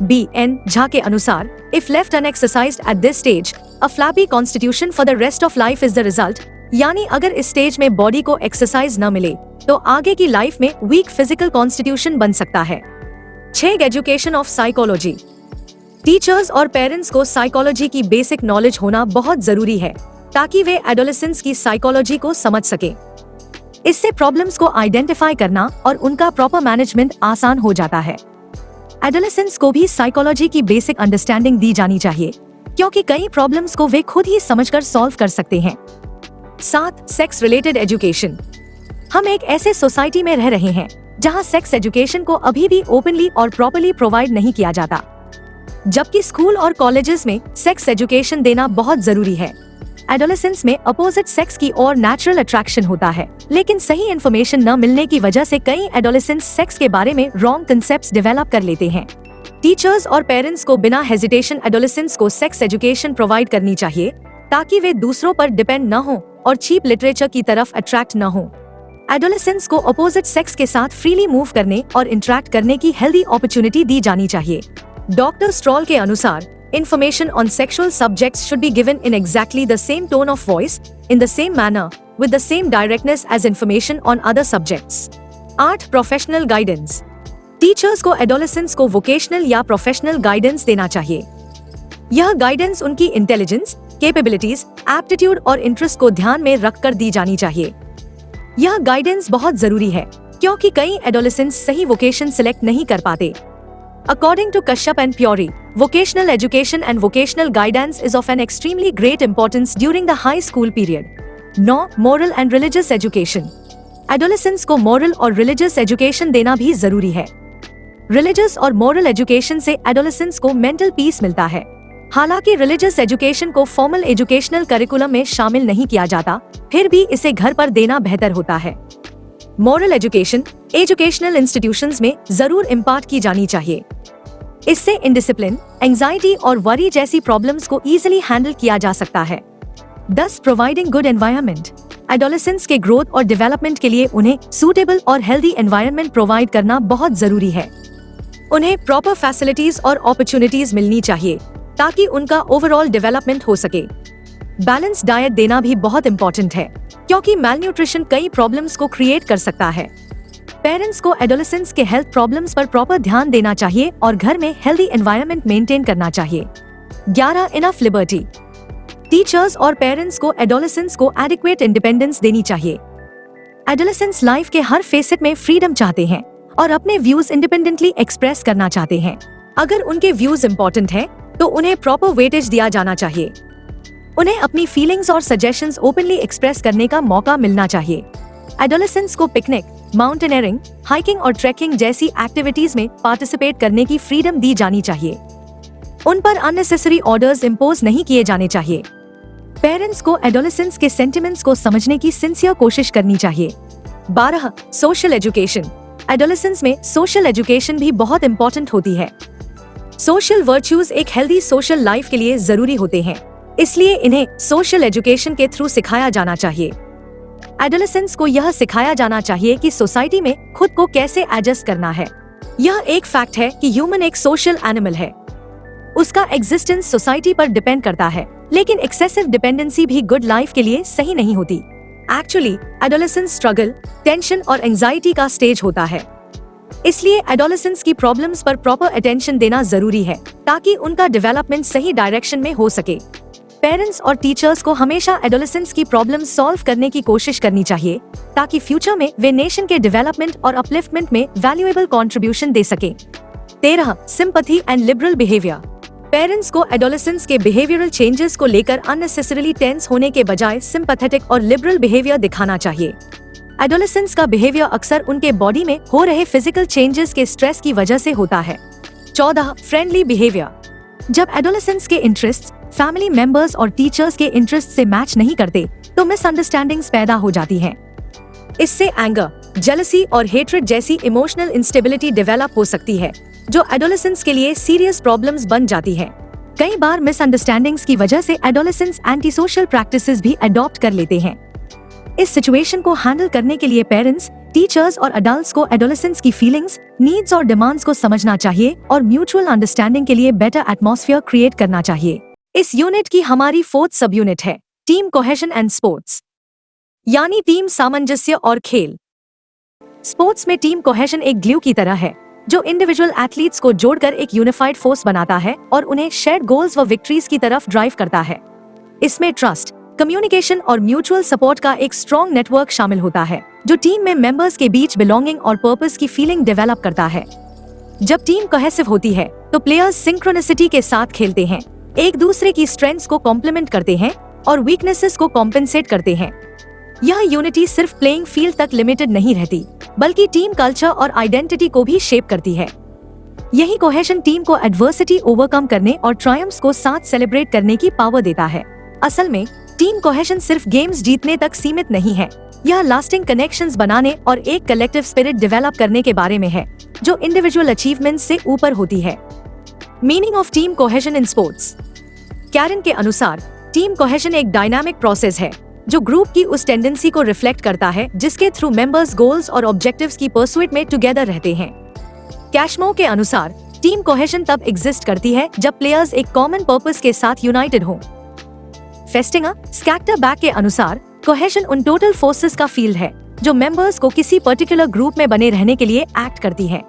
B.N. झा के अनुसार, if left unexercised at this stage, a flabby constitution for the rest of life is the result. यानी अगर इस स्टेज में बॉडी को एक्सरसाइज न मिले तो आगे की लाइफ में वीक फिजिकल कॉन्स्टिट्यूशन बन सकता है। 6. Education of psychology. टीचर्स और पेरेंट्स को साइकोलॉजी की बेसिक नॉलेज होना बहुत जरूरी है ताकि वे एडोलेसेंट्स की साइकोलॉजी को समझ सके। इससे प्रॉब्लम्स को आइडेंटिफाई करना और उनका प्रॉपर मैनेजमेंट आसान हो जाता है। एडोलेसेंट्स को भी साइकोलॉजी की बेसिक अंडरस्टैंडिंग दी जानी चाहिए, क्योंकि कई प्रॉब्लम्स को वे खुद ही समझकर सॉल्व कर सकते हैं। 7. Sex related education. हम एक ऐसे सोसाइटी में रह रहे हैं जहां सेक्स एजुकेशन को अभी भी ओपनली और प्रॉपर्ली प्रोवाइड नहीं किया जाता, जबकि स्कूल और कॉलेजेस में सेक्स एजुकेशन देना बहुत जरूरी है। एडोलेसेंस में अपोजिट सेक्स की ओर नेचुरल अट्रैक्शन होता है, लेकिन सही इन्फॉर्मेशन न मिलने की वजह से कई एडोलेसेंट्स सेक्स के बारे में रॉन्ग कंसेप्ट्स डेवलप कर लेते हैं। टीचर्स और पेरेंट्स को बिना हेजिटेशन एडोलेसेंट्स को सेक्स एजुकेशन प्रोवाइड करनी चाहिए ताकि वे दूसरों पर डिपेंड न हो और चीप लिटरेचर की तरफ अट्रैक्ट न हो। एडोलेसेंट्स को अपोजिट सेक्स के साथ फ्रीली मूव करने और इंटरेक्ट करने की हेल्दी अपॉर्चुनिटी दी जानी चाहिए। डॉक्टर स्ट्रॉल के अनुसार, information on sexual subjects should be given in exactly the same tone of voice, in the same manner, with the same directness as information on other subjects. 8. Professional guidance. Teachers को एडोलेसेंट्स को वोकेशनल या प्रोफेशनल गाइडेंस देना चाहिए। यह गाइडेंस उनकी इंटेलिजेंस, कैपेबिलिटीज, एप्टीट्यूड और इंटरेस्ट को ध्यान में रखकर दी जानी चाहिए। यह गाइडेंस बहुत जरूरी है क्योंकि कई एडोलेसेंट्स सही वोकेशन सिलेक्ट नहीं कर पाते। According to Kashyap and Puri, vocational education and vocational guidance is of an extremely great importance during the high school period. 9. Moral and religious education. Adolescence को मॉरल और रिलीजियस एजुकेशन देना भी जरूरी है। रिलीजियस और मॉरल एजुकेशन से एडोलेसेंस को मेंटल पीस मिलता है। हालांकि रिलीजियस एजुकेशन को फॉर्मल एजुकेशनल करिकुलम में शामिल नहीं किया जाता, फिर भी इसे घर पर देना बेहतर होता है। मॉरल एजुकेशन एजुकेशनल इंस्टीट्यूशंस में जरूर इम्पार्ट की जानी चाहिए। इससे इंडिसिप्लिन, एंजाइटी और वरी जैसी प्रॉब्लम्स को इजीली हैंडल किया जा सकता है। Thus providing good environment. Adolescence के ग्रोथ और डेवलपमेंट के लिए उन्हें सूटेबल और हेल्दी एनवायरनमेंट प्रोवाइड करना बहुत जरूरी है। उन्हें प्रॉपर फैसिलिटीज और अपॉर्चुनिटीज मिलनी चाहिए ताकि उनका ओवरऑल डेवलपमेंट हो सके। बैलेंस डाइट देना भी बहुत इंपॉर्टेंट है, क्योंकि मैलन्यूट्रिशन कई प्रॉब्लम्स को क्रिएट कर सकता है। पेरेंट्स को एडोलेसेंस के हेल्थ प्रॉब्लम्स पर प्रॉपर ध्यान देना चाहिए और घर में हेल्दी एनवायरनमेंट मेंटेन करना चाहिए। 11 इनफ लिबर्टी। टीचर्स और पेरेंट्स को एडोलेसेंस को एडिक्वेट इंडिपेंडेंस देनी चाहिए। एडोलेसेंस लाइफ के हर फेसेट में फ्रीडम चाहते हैं और अपने व्यूज इंडिपेंडेंटली एक्सप्रेस करना चाहते हैं। अगर उनके व्यूज इंपॉर्टेंट हैं, तो उन्हें प्रॉपर वेटेज दिया जाना चाहिए। उन्हें अपनी फीलिंग्स और सजेशंस ओपनली एक्सप्रेस करने का मौका मिलना चाहिए। एडोलेसेंस को पिकनिक, माउंटेनियरिंग, हाइकिंग और ट्रैकिंग जैसी एक्टिविटीज में पार्टिसिपेट करने की फ्रीडम दी जानी चाहिए। उन पर अननेसेसरी ऑर्डर्स इम्पोज नहीं किए जाने चाहिए। पेरेंट्स को एडोलेसेंस के सेंटिमेंट्स को समझने की सिंसियर कोशिश करनी चाहिए। 12 सोशल एजुकेशन। एडोलेसेंस में सोशल एजुकेशन भी बहुत इंपॉर्टेंट होती है। सोशल वर्च्यूज एक हेल्दी सोशल लाइफ के लिए जरूरी होते हैं, इसलिए इन्हें सोशल एजुकेशन के थ्रू सिखाया जाना चाहिए। एडोलेसेंस को यह सिखाया जाना चाहिए कि सोसाइटी में खुद को कैसे एडजस्ट करना है। यह एक फैक्ट है कि ह्यूमन एक सोशल एनिमल है। उसका एग्जिस्टेंस सोसाइटी पर डिपेंड करता है, लेकिन एक्सेसिव डिपेंडेंसी भी गुड लाइफ के लिए सही नहीं होती। एक्चुअली एडोलेसेंस स्ट्रगल, टेंशन और एंजाइटी का स्टेज होता है। इसलिए एडोलेसेंस की प्रॉब्लम्स पर प्रॉपर अटेंशन देना जरूरी है ताकि उनका डेवलपमेंट सही डायरेक्शन में हो सके। पेरेंट्स और टीचर्स को हमेशा एडोलेसेंस की प्रॉब्लम्स सॉल्व करने की कोशिश करनी चाहिए ताकि फ्यूचर में वे नेशन के डेवलपमेंट और अपलिफ्टमेंट में वैल्यूएबल कंट्रीब्यूशन दे सके। 13 sympathy and liberal behaviour. Parents को एडोलेसेंस के बिहेवियरल चेंजेस को लेकर अननेसेसरीली टेंस होने के बजाय सिंपैथेटिक और लिबरल बिहेवियर दिखाना चाहिए। एडोलेसेंस का बिहेवियर अक्सर उनके बॉडी में हो रहे फिजिकल चेंजेस के स्ट्रेस की वजह से होता है। 14 फ्रेंडली बिहेवियर। जब एडोलेसेंस के इंटरेस्ट, फैमिली मेंबर्स और टीचर्स के इंटरेस्ट से मैच नहीं करते, तो मिसअंडरस्टैंडिंग्स पैदा हो जाती हैं। इससे एंगर, जेलसी और हेट्रेड जैसी इमोशनल इंस्टेबिलिटी डेवलप हो सकती है, जो एडोलेसेंस के लिए सीरियस प्रॉब्लम्स बन जाती है। कई बार मिसअंडरस्टैंडिंग्स की वजह से एडोलेसेंस एंटी सोशल प्रैक्टिसेस भी अडॉप्ट कर लेते हैं। इस सिचुएशन को हैंडल करने के लिए पेरेंट्स, टीचर्स और अडल्ट्स को एडोलेसेंस की फीलिंग्स, नीड्स और डिमांड्स को समझना चाहिए और म्यूचुअल अंडरस्टैंडिंग के लिए बेटर एटमॉस्फेयर क्रिएट करना चाहिए। इस यूनिट की हमारी 4th सब यूनिट है टीम कोहेशन एंड स्पोर्ट्स, यानी टीम सामंजस्य और खेल। स्पोर्ट्स में टीम कोहेशन एक ग्लू की तरह है जो इंडिविजुअल एथलीट्स को जोड़कर एक यूनिफाइड फोर्स बनाता है और उन्हें शेयर्ड गोल्स व विक्ट्रीज की तरफ ड्राइव करता है। इसमें ट्रस्ट, कम्युनिकेशन और म्यूचुअल सपोर्ट का एक स्ट्रॉन्ग नेटवर्क शामिल होता है जो टीम में मेंबर्स के बीच बिलोंगिंग और पर्पस की फीलिंग डेवलप करता है। जब टीम कोहेसिव होती है तो प्लेयर्स सिंक्रोनिसिटी के साथ खेलते हैं, एक दूसरे की स्ट्रेंथ्स को कॉम्प्लीमेंट करते हैं और वीकनेसेस को कॉम्पेंसेट करते हैं। यह यूनिटी सिर्फ प्लेइंग फील्ड तक लिमिटेड नहीं रहती, बल्कि टीम कल्चर और आइडेंटिटी को भी शेप करती है। यही कोहेशन टीम को एडवर्सिटी ओवरकम करने और ट्रायम्फ्स को साथ सेलिब्रेट करने की पावर देता है। असल में टीम कोहेशन सिर्फ गेम्स जीतने तक सीमित नहीं है, यह लास्टिंग कनेक्शंस बनाने और एक कलेक्टिव स्पिरिट डेवलप करने के बारे में है जो इंडिविजुअल अचीवमेंट्स से ऊपर होती है। Meaning of team cohesion in sports. Carron के अनुसार टीम कोहेशन एक डायनामिक प्रोसेस है जो ग्रुप की उस टेंडेंसी को रिफ्लेक्ट करता है जिसके थ्रू मेंबर्स गोल्स और ऑब्जेक्टिव्स की परसुइट में टुगेदर रहते हैं। कैशमो के अनुसार टीम कोहेशन तब एग्जिस्ट करती है जब प्लेयर्स एक कॉमन पर्पस के साथ यूनाइटेड हों। फेस्टिंगर, स्कैक्टरबैक के अनुसार कोहेशन उन टोटल फोर्सेस का फील्ड है जो मेंबर्स को किसी पर्टिकुलर ग्रुप में बने रहने के लिए एक्ट करती है।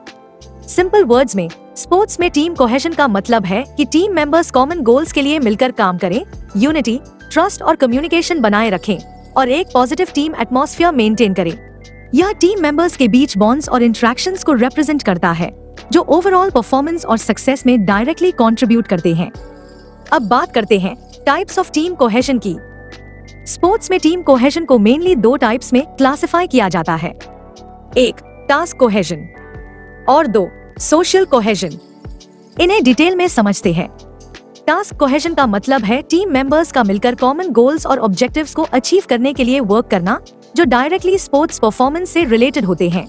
सिंपल वर्ड्स में स्पोर्ट्स में टीम कोहेशन का मतलब है कि टीम मेंबर्स कॉमन गोल्स के लिए मिलकर काम करें, यूनिटी, ट्रस्ट और कम्युनिकेशन बनाए रखें और एक पॉजिटिव टीम एटमॉस्फेयर मेंटेन करें। यह टीम मेंबर्स के बीच बॉन्ड्स और इंटरेक्शंस को रिप्रेजेंट करता है जो ओवरऑल परफॉर्मेंस और सक्सेस में डायरेक्टली कंट्रीब्यूट करते हैं। अब बात करते हैं टाइप्स ऑफ टीम कोहेशन की। स्पोर्ट्स में टीम कोहेजन को मेनली 2 टाइप्स में क्लासिफाई किया जाता है। 1 टास्क कोहेजन और 2 सोशल कोहेजन। इन्हें डिटेल में समझते हैं। टास्क कोहेजन का मतलब है टीम मेंबर्स का मिलकर कॉमन गोल्स और ऑब्जेक्टिव्स को अचीव करने के लिए वर्क करना, जो डायरेक्टली स्पोर्ट्स परफॉर्मेंस से रिलेटेड होते हैं।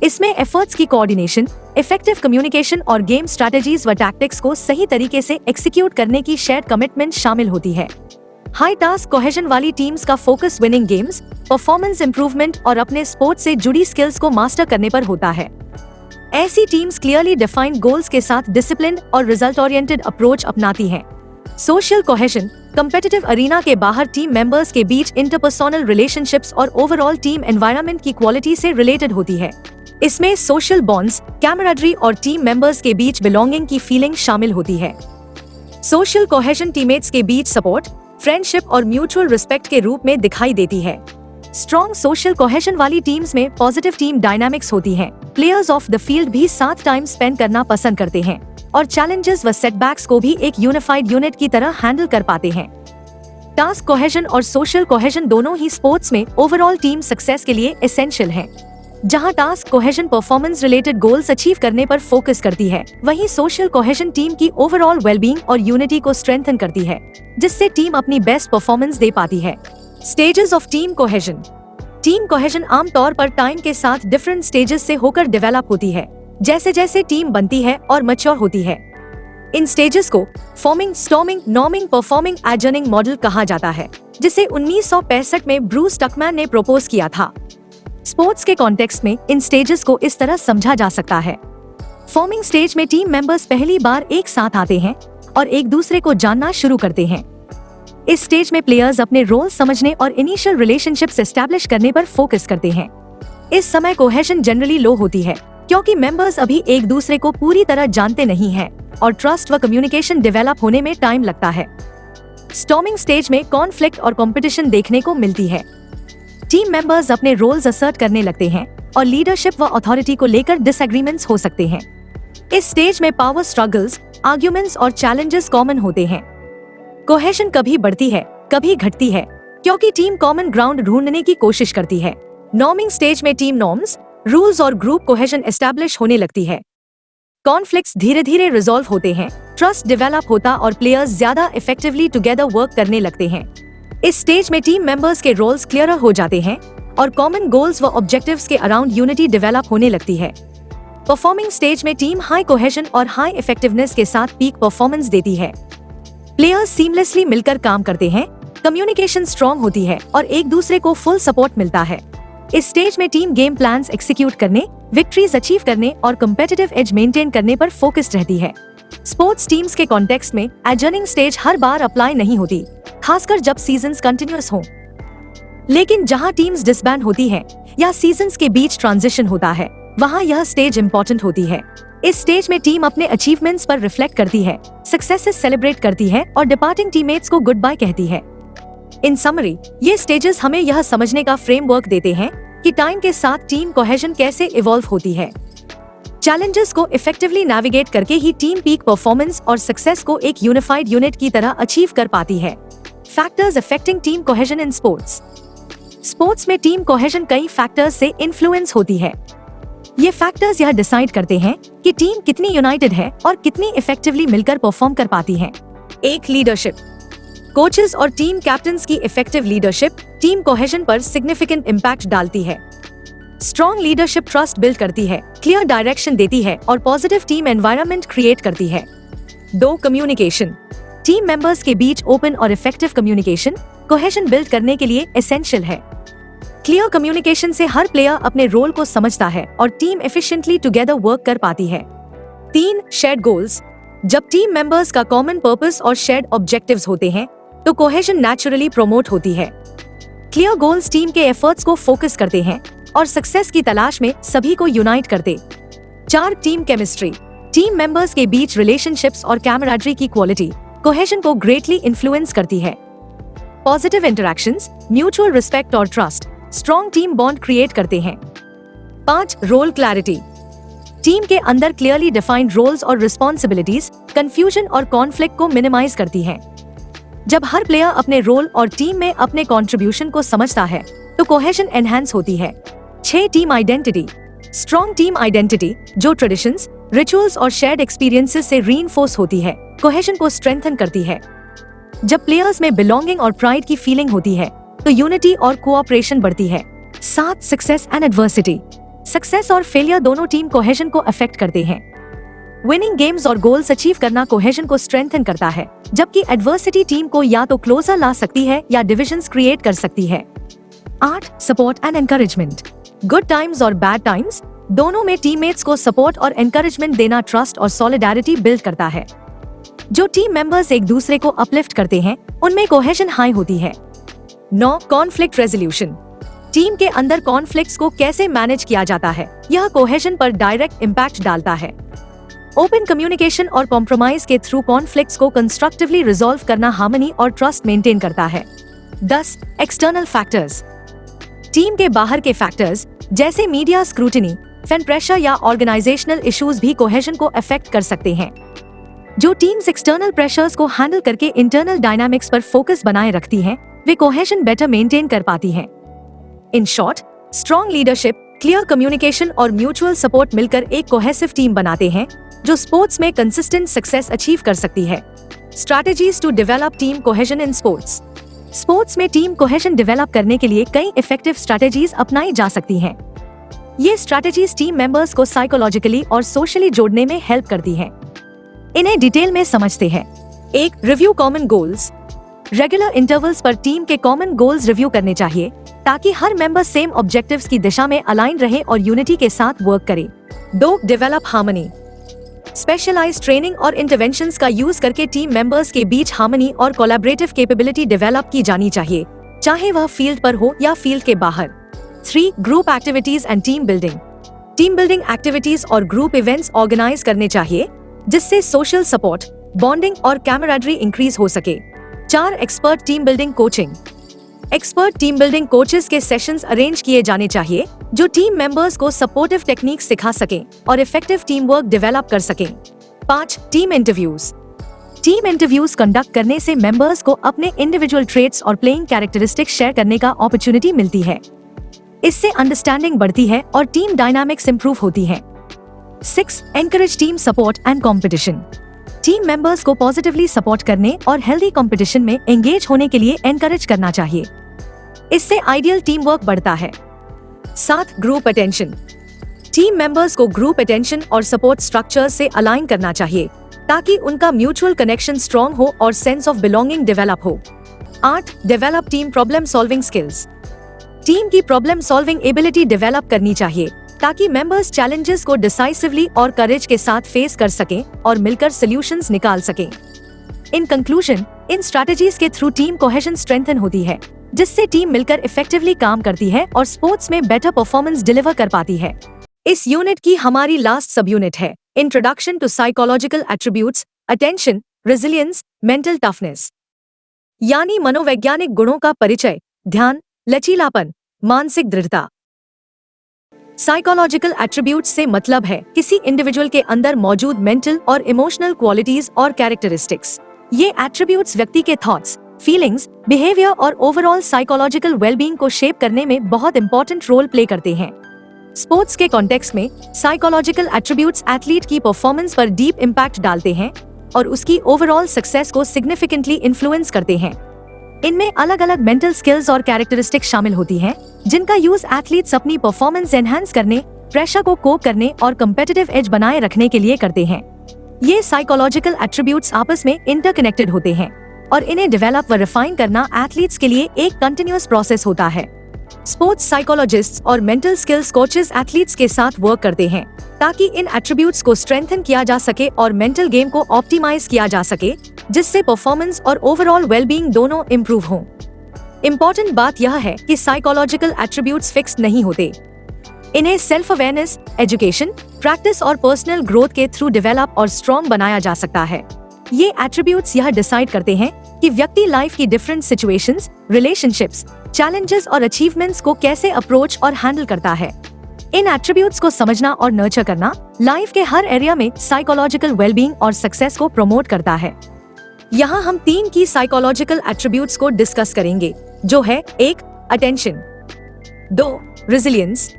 इसमें एफर्ट्स की कोऑर्डिनेशन, इफेक्टिव कम्युनिकेशन और गेम स्ट्रैटेजीज व टैक्टिक्स को सही तरीके से एग्जीक्यूट करने की शेयर्ड कमिटमेंट शामिल होती है। हाई टास्क कोहेजन वाली टीम्स का focus winning games, performance improvement और अपने स्पोर्ट से जुड़ी स्किल्स को मास्टर करने पर होता है। ऐसी टीम्स क्लियरली डिफाइंड गोल्स के साथ डिसिप्लिन और रिजल्ट ओरिएंटेड अप्रोच अपनाती हैं। सोशल कोहेजन कम्पिटिटिव अरीना के बाहर टीम मेंबर्स के बीच इंटरपर्सनल रिलेशनशिप्स और ओवरऑल टीम एनवायरनमेंट की क्वालिटी से रिलेटेड होती है। इसमें सोशल बॉन्ड्स, कैमराडरी और टीम मेंबर्स के बीच बिलोंगिंग की फीलिंग शामिल होती है। सोशल कोहेजन टीममेट्स के बीच सपोर्ट, फ्रेंडशिप और म्यूचुअल रिस्पेक्ट के रूप में दिखाई देती है। स्ट्रॉन्ग सोशल कोहेजन वाली टीम्स में पॉजिटिव टीम डायनामिक्स होती हैं। प्लेयर्स ऑफ द फील्ड भी साथ टाइम स्पेंड करना पसंद करते हैं और चैलेंजेस व सेटबैक्स को भी एक यूनिफाइड यूनिट की तरह हैंडल कर पाते हैं। टास्क कोहेजन और सोशल कोहेजन दोनों ही स्पोर्ट्स में ओवरऑल टीम सक्सेस के लिए एसेंशियल हैं। जहां task cohesion performance related goals achieve करने पर फोकस करती है, वहीं सोशल कोहेजन टीम की ओवरऑल वेलबींग और यूनिटी को स्ट्रेंथन करती है, जिससे टीम अपनी बेस्ट परफॉर्मेंस दे पाती है। Stages of team cohesion. Team cohesion आमतौर पर टाइम के साथ डिफरेंट स्टेजेस से होकर डेवलप होती है, जैसे जैसे टीम बनती है और मैच्योर होती है। इन स्टेजेस को forming, storming, norming, performing, एडजर्निंग model कहा जाता है, जिसे 1965 में ब्रूस टकमैन ने प्रपोज किया था। स्पोर्ट्स के कॉन्टेक्स्ट में इन स्टेजेस को इस तरह समझा जा सकता है। फॉर्मिंग स्टेज में टीम मेंबर्स पहली बार एक साथ आते हैं और एक दूसरे को जानना शुरू करते हैं। इस स्टेज में प्लेयर्स अपने रोल समझने और इनिशियल रिलेशनशिप्स एस्टैब्लिश करने पर फोकस करते हैं। इस समय कोहेजन जनरली लो होती है, क्योंकि मेंबर्स अभी एक दूसरे को पूरी तरह जानते नहीं हैं और ट्रस्ट व कम्युनिकेशन डेवलप होने में टाइम लगता है। स्टॉर्मिंग स्टेज में कॉन्फ्लिक्ट और कंपटीशन देखने को मिलती है। टीम मेंबर्स अपने रोल्स असर्ट करने लगते हैं और लीडरशिप व अथॉरिटी को लेकर डिसएग्रीमेंट्स हो सकते हैं। इस स्टेज में पावर स्ट्रगल्स, आर्ग्यूमेंट्स और चैलेंजेस कॉमन होते हैं। कोहेजन कभी बढ़ती है, कभी घटती है, क्योंकि टीम कॉमन ग्राउंड ढूंढने की कोशिश करती है। नॉर्मिंग स्टेज में टीम नॉर्म्स, रूल्स और ग्रुप कोहेजन एस्टैब्लिश होने लगती है। कॉन्फ्लिक्ट्स धीरे धीरे रिजॉल्व होते हैं, ट्रस्ट डेवलप होता और प्लेयर्स ज्यादा इफेक्टिवली टुगेदर वर्क करने लगते हैं। इस स्टेज में टीम मेंबर्स के रोल्स क्लियर हो जाते हैं और कॉमन गोल्स व ऑब्जेक्टिव्स के अराउंड यूनिटी डेवलप होने लगती है। परफॉर्मिंग स्टेज में टीम हाई कोहेजन और हाई इफेक्टिवनेस के साथ पीक परफॉर्मेंस देती है। प्लेयर्स सीमलेसली मिलकर काम करते हैं, कम्युनिकेशन स्ट्रॉन्ग होती है और एक दूसरे को फुल सपोर्ट मिलता है। इस स्टेज में टीम गेम प्लान्स एग्जीक्यूट करने, विक्ट्रीज अचीव करने और कम्पिटिटिव एज मेंटेन करने पर फोकस्ड रहती है। स्पोर्ट्स टीम्स के कॉन्टेक्स्ट में एडजर्निंग स्टेज हर बार अप्लाई नहीं होती, खासकर जब सीजन्स कंटिन्यूअस हों। लेकिन जहां टीम्स डिसबैंड होती हैं या सीजन्स के बीच ट्रांजिशन होता है, वहां यह स्टेज इंपॉर्टेंट होती है। इस स्टेज में टीम अपने अचीवमेंट्स पर रिफ्लेक्ट करती है, सक्सेसेस सेलिब्रेट करती है और डिपार्टिंग टीममेट्स को गुड बाय कहती है। इन समरी, ये स्टेजेस हमें यह समझने का फ्रेमवर्क देते हैं कि टाइम के साथ टीम कोहेजन कैसे इवॉल्व होती है। चैलेंजेस को इफेक्टिवली नेविगेट करके ही टीम पीक परफॉर्मेंस और सक्सेस को एक यूनिफाइड यूनिट की तरह अचीव कर पाती है। फैक्टर्स अफेक्टिंग टीम कोहेजन इन स्पोर्ट्स। स्पोर्ट्स में टीम कोहेजन कई फैक्टर्स से इन्फ्लुएंस होती है। ये फैक्टर्स यह डिसाइड करते हैं कि टीम कितनी यूनाइटेड है और कितनी इफेक्टिवली मिलकर परफॉर्म कर पाती है। 1 लीडरशिप। कोचेस और टीम कैप्टन्स की इफेक्टिव लीडरशिप टीम कोहेजन पर सिग्निफिकेंट इम्पैक्ट डालती है। स्ट्रॉन्ग लीडरशिप ट्रस्ट बिल्ड करती है, क्लियर डायरेक्शन देती है और पॉजिटिव टीम एनवायरनमेंट क्रिएट करती है। 2 कम्युनिकेशन। टीम मेंबर्स के बीच ओपन और इफेक्टिव कम्युनिकेशन कोहेजन बिल्ड करने के लिए एसेंशियल है। क्लियर कम्युनिकेशन से हर प्लेयर अपने रोल को समझता है और टीम एफिशिएंटली टुगेदर वर्क कर पाती है। 3 शेयर्ड गोल्स। जब टीम मेंबर्स का कॉमन पर्पस और शेयर्ड ऑब्जेक्टिव्स होते हैं, तो कोहेजन नेचुरली प्रमोट होती है। क्लियर गोल्स टीम के एफर्ट्स को फोकस करते हैं और सक्सेस की तलाश में सभी को यूनाइट करते। 4 टीम केमिस्ट्री। टीम मेंबर्स के बीच रिलेशनशिप्स और कैमराडरी की क्वालिटी कोहेजन को ग्रेटली इन्फ्लुएंस करती है। पॉजिटिव इंटरैक्शंस, म्यूचुअल रिस्पेक्ट और trust strong team bond create करते हैं। 5 रोल क्लैरिटी। टीम के अंदर क्लियरली डिफाइंड रोल्स और रिस्पॉन्सिबिलिटीज कंफ्यूजन और कॉन्फ्लिक्ट को मिनिमाइज करती हैं। जब हर प्लेयर अपने रोल और टीम में अपने कंट्रीब्यूशन को समझता है तो कोहेशन एनहांस होती है। 6 team identity. Strong team identity जो ट्रेडिशंस, रिचुअल्स और शेयर्ड एक्सपीरियंसेस से रीइंफोर्स होती है, कोहेशन को स्ट्रेंथन करती है। जब प्लेयर्स में बिलोंगिंग और प्राइड की फीलिंग होती है तो यूनिटी और कोऑपरेशन बढ़ती है। 7 सक्सेस एंड एडवर्सिटी। सक्सेस और फेलियर दोनों टीम कोहेशन को अफेक्ट करते हैं। विनिंग गेम्स और गोल्स अचीव करना कोहेशन को स्ट्रेंथन करता है, जबकि एडवर्सिटी टीम को या तो क्लोजर ला सकती है या डिविजन्स क्रिएट कर सकती है। 8 support and encouragement. Good times और बैड टाइम्स दोनों में टीममेट्स को सपोर्ट और एनकरेजमेंट देना ट्रस्ट और सॉलिडारिटी बिल्ड करता है। जो टीम मेंबर्स एक दूसरे को अपलिफ्ट करते हैं उनमें कोहेशन हाई होती है। 9 कॉन्फ्लिक्ट रेजोल्यूशन। टीम के अंदर कॉन्फ्लिक्ट्स को कैसे मैनेज किया जाता है, यह कोहेशन पर डायरेक्ट इम्पैक्ट डालता है। ओपन कम्युनिकेशन और कॉम्प्रोमाइज के थ्रू कॉन्फ्लिक्ट्स को कंस्ट्रक्टिवली रिजॉल्व करना हार्मनी और ट्रस्ट मेंटेन करता है। 10 एक्सटर्नल फैक्टर्स। टीम के बाहर के फैक्टर्स जैसे मीडिया स्क्रूटिनी, फैन प्रेशर या ऑर्गेनाइजेशनल इश्यूज भी कोहेशन को अफेक्ट कर सकते हैं। जो टीम्स एक्सटर्नल प्रेशर्स को हैंडल करके इंटरनल डायनामिक्स पर फोकस बनाए रखती हैं, वे कोहेशन बेटर मेंटेन कर पाती हैं। In short, strong leadership, clear communication और म्यूचुअल सपोर्ट मिलकर एक कोहेसिव टीम बनाते हैं जो स्पोर्ट्स में कंसिस्टेंट सक्सेस अचीव कर सकती है। Strategies to develop team cohesion in sports. Sports में टीम कोहेशन डेवलप करने के लिए कई इफेक्टिव स्ट्रैटेजीज अपनाई जा सकती हैं। ये स्ट्रैटेजीज टीम मेंबर्स को साइकोलॉजिकली और सोशली जोड़ने में हेल्प करती हैं। इन्हें डिटेल में समझते हैं। 1 review common goals. Regular intervals पर टीम के कॉमन गोल्स रिव्यू करने चाहिए ताकि हर मेंबर सेम ऑब्जेक्टिव्स की दिशा में अलाइन रहे और यूनिटी के साथ वर्क करे। 2 डेवलप हार्मनी। स्पेशलाइज्ड ट्रेनिंग और इंटरवेंशंस का यूज करके टीम मेंबर्स के बीच हार्मनी और कोलैबोरेटिव कैपेबिलिटी डेवलप की जानी चाहिए, चाहे वह फील्ड पर हो या फील्ड के बाहर। 3 group activities and team building. Team building activities और ग्रुप इवेंट्स ऑर्गेनाइज करने चाहिए जिससे सोशल सपोर्ट, बॉन्डिंग और कैमराडरी इंक्रीज हो सके। 4 expert team building coaching. Expert team building coaches के सेशंस अरेंज किए जाने चाहिए जो टीम मेंबर्स को सपोर्टिव टेक्निक्स सिखा सकें और इफेक्टिव टीम वर्क डेवलप कर सकें। 5 team interviews. Team interviews conduct करने से मेंबर्स को अपने इंडिविजुअल ट्रेट्स और प्लेइंग कैरेक्टरिस्टिक्स शेयर करने का अपॉर्चुनिटी मिलती है। इससे अंडरस्टैंडिंग बढ़ती है और टीम डायनामिक्स इंप्रूव होती है। 6 encourage team support and competition. Team members को पॉजिटिवली सपोर्ट करने और हेल्दी कंपटीशन में एंगेज होने के लिए एनकरेज करना चाहिए। इससे आइडियल टीम वर्क बढ़ता है। 7 ग्रुप अटेंशन। टीम मेंबर्स को ग्रुप अटेंशन और सपोर्ट स्ट्रक्चर से अलाइन करना चाहिए ताकि उनका म्यूचुअल कनेक्शन स्ट्रॉन्ग हो और सेंस ऑफ बिलोंगिंग डेवलप हो। 8 develop team problem solving skills. Team की प्रॉब्लम सॉल्विंग एबिलिटी डेवलप करनी चाहिए ताकि मेंबर्स चैलेंजेस को डिसाइसिवली और करेज के साथ फेस कर सकें और मिलकर सॉल्यूशंस निकाल सकें। इन कंक्लूजन, इन स्ट्रैटेजीज के थ्रू टीम कोहेशन स्ट्रेंथन होती है जिससे टीम मिलकर इफेक्टिवली काम करती है और स्पोर्ट्स में बेटर परफॉर्मेंस डिलीवर कर पाती है। इस यूनिट की हमारी लास्ट सब यूनिट है introduction to psychological attributes, attention, resilience, mental toughness. यानी मनोवैज्ञानिक गुणों का परिचय, ध्यान, लचीलापन, मानसिक दृढ़ता। साइकोलॉजिकल एट्रीब्यूट्स से मतलब है किसी इंडिविजुअल के अंदर मौजूद मेंटल और इमोशनल क्वालिटीज और कैरेक्टरिस्टिक्स। ये एट्रीब्यूट्स व्यक्ति के थॉट्स, फीलिंग्स, बिहेवियर और ओवरऑल साइकोलॉजिकल वेलबींग को शेप करने में बहुत इंपॉर्टेंट रोल प्ले करते हैं। स्पोर्ट्स के कॉन्टेक्स्ट में साइकोलॉजिकल एट्रीब्यूट्स एथलीट की परफॉर्मेंस पर डीप इम्पैक्ट डालते हैं और उसकी ओवरऑल सक्सेस को सिग्निफिकेंटली इन्फ्लुएंस करते हैं। इनमें अलग अलग मेंटल स्किल्स और कैरेक्टरिस्टिक्स शामिल होती हैं, जिनका यूज एथलीट्स अपनी परफॉर्मेंस एनहांस करने, प्रेशर को कोप करने और कम्पिटिटिव एज बनाए रखने के लिए करते हैं। ये साइकोलॉजिकल एट्रीब्यूट्स आपस में इंटरकनेक्टेड होते हैं और इन्हें डेवलप व रिफाइन करना एथलीट्स के लिए एक कंटिन्यूअस प्रोसेस होता है। स्पोर्ट्स साइकोलॉजिस्ट्स और मेंटल स्किल्स कोचेस एथलीट्स के साथ वर्क करते हैं ताकि इन एट्रीब्यूट्स को स्ट्रेंथन किया जा सके और मेंटल गेम को ऑप्टिमाइज किया जा सके, जिससे परफॉर्मेंस और ओवरऑल वेलबींग दोनों इम्प्रूव हों। इम्पोर्टेंट बात यह है कि साइकोलॉजिकल एट्रीब्यूट्स फिक्स्ड नहीं होते। इन्हें सेल्फ अवेयरनेस, एजुकेशन, प्रैक्टिस और पर्सनल ग्रोथ के थ्रू डेवलप और स्ट्रॉन्ग बनाया जा सकता है। ये एट्रीब्यूट्स यह डिसाइड करते हैं कि व्यक्ति लाइफ की डिफरेंट सिचुएशंस, रिलेशनशिप्स, चैलेंजेस और अचीवमेंट्स को कैसे अप्रोच और हैंडल करता है। इन एट्रीब्यूट्स को समझना और नर्चर करना लाइफ के हर एरिया में साइकोलॉजिकल वेलबींग और सक्सेस को प्रमोट करता है। यहाँ हम 3 की साइकोलॉजिकल एट्रीब्यूट्स को डिस्कस करेंगे, जो है 1 अटेंशन, 2 रेजिलियंस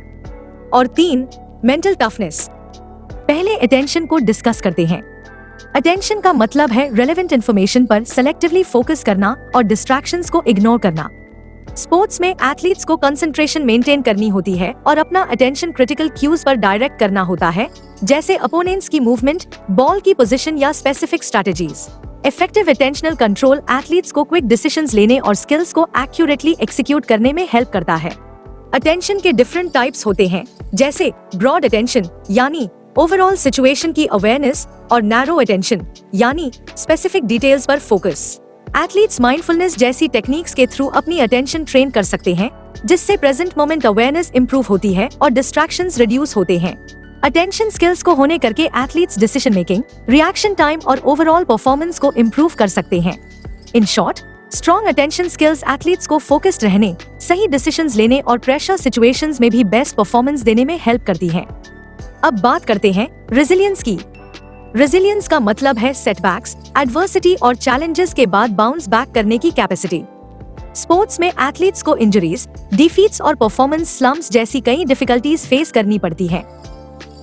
और 3 मेंटल टफनेस। पहले अटेंशन को डिस्कस करते हैं। अटेंशन का मतलब है रेलेवेंट इंफॉर्मेशन पर सेलेक्टिवली फोकस करना और डिस्ट्रैक्शंस को इग्नोर करना। स्पोर्ट्स में एथलीट्स को कंसंट्रेशन मेंटेन करनी होती है और अपना अटेंशन क्रिटिकल क्यूज पर डायरेक्ट करना होता है, जैसे अपोनेंट्स की मूवमेंट, बॉल की पोजीशन या specific strategies. Effective attentional control athletes को क्विक डिसीजंस लेने और स्किल्स को एक्यूरेटली एग्जीक्यूट करने में हेल्प करता है। अटेंशन के डिफरेंट टाइप्स होते हैं, जैसे ब्रॉड अटेंशन यानी ओवरऑल सिचुएशन की अवेयरनेस और नैरो अटेंशन यानी स्पेसिफिक डिटेल्स पर फोकस। एथलीट्स माइंडफुलनेस जैसी टेक्निक्स के थ्रू अपनी अटेंशन ट्रेन कर सकते हैं, जिससे प्रेजेंट मोमेंट अवेयरनेस इंप्रूव होती है और डिस्ट्रैक्शंस रिड्यूस होते हैं। अटेंशन स्किल्स को होने करके athletes decision making, reaction time और ओवरऑल परफॉर्मेंस को इम्प्रूव कर सकते हैं। In short, strong attention skills athletes को फोकस्ड रहने, सही डिसीजंस लेने और प्रेशर सिचुएशंस में भी बेस्ट परफॉर्मेंस देने में हेल्प करती है। अब बात करते हैं रेजिलियंस की। रेजिलियंस का मतलब है सेटबैक्स, एडवर्सिटी और चैलेंजेस के बाद बाउंस बैक करने की कैपेसिटी। स्पोर्ट्स में एथलीट्स को इंजरीज, डिफीट्स और परफॉर्मेंस स्लम्प्स जैसी कई डिफिकल्टीज फेस करनी पड़ती हैं।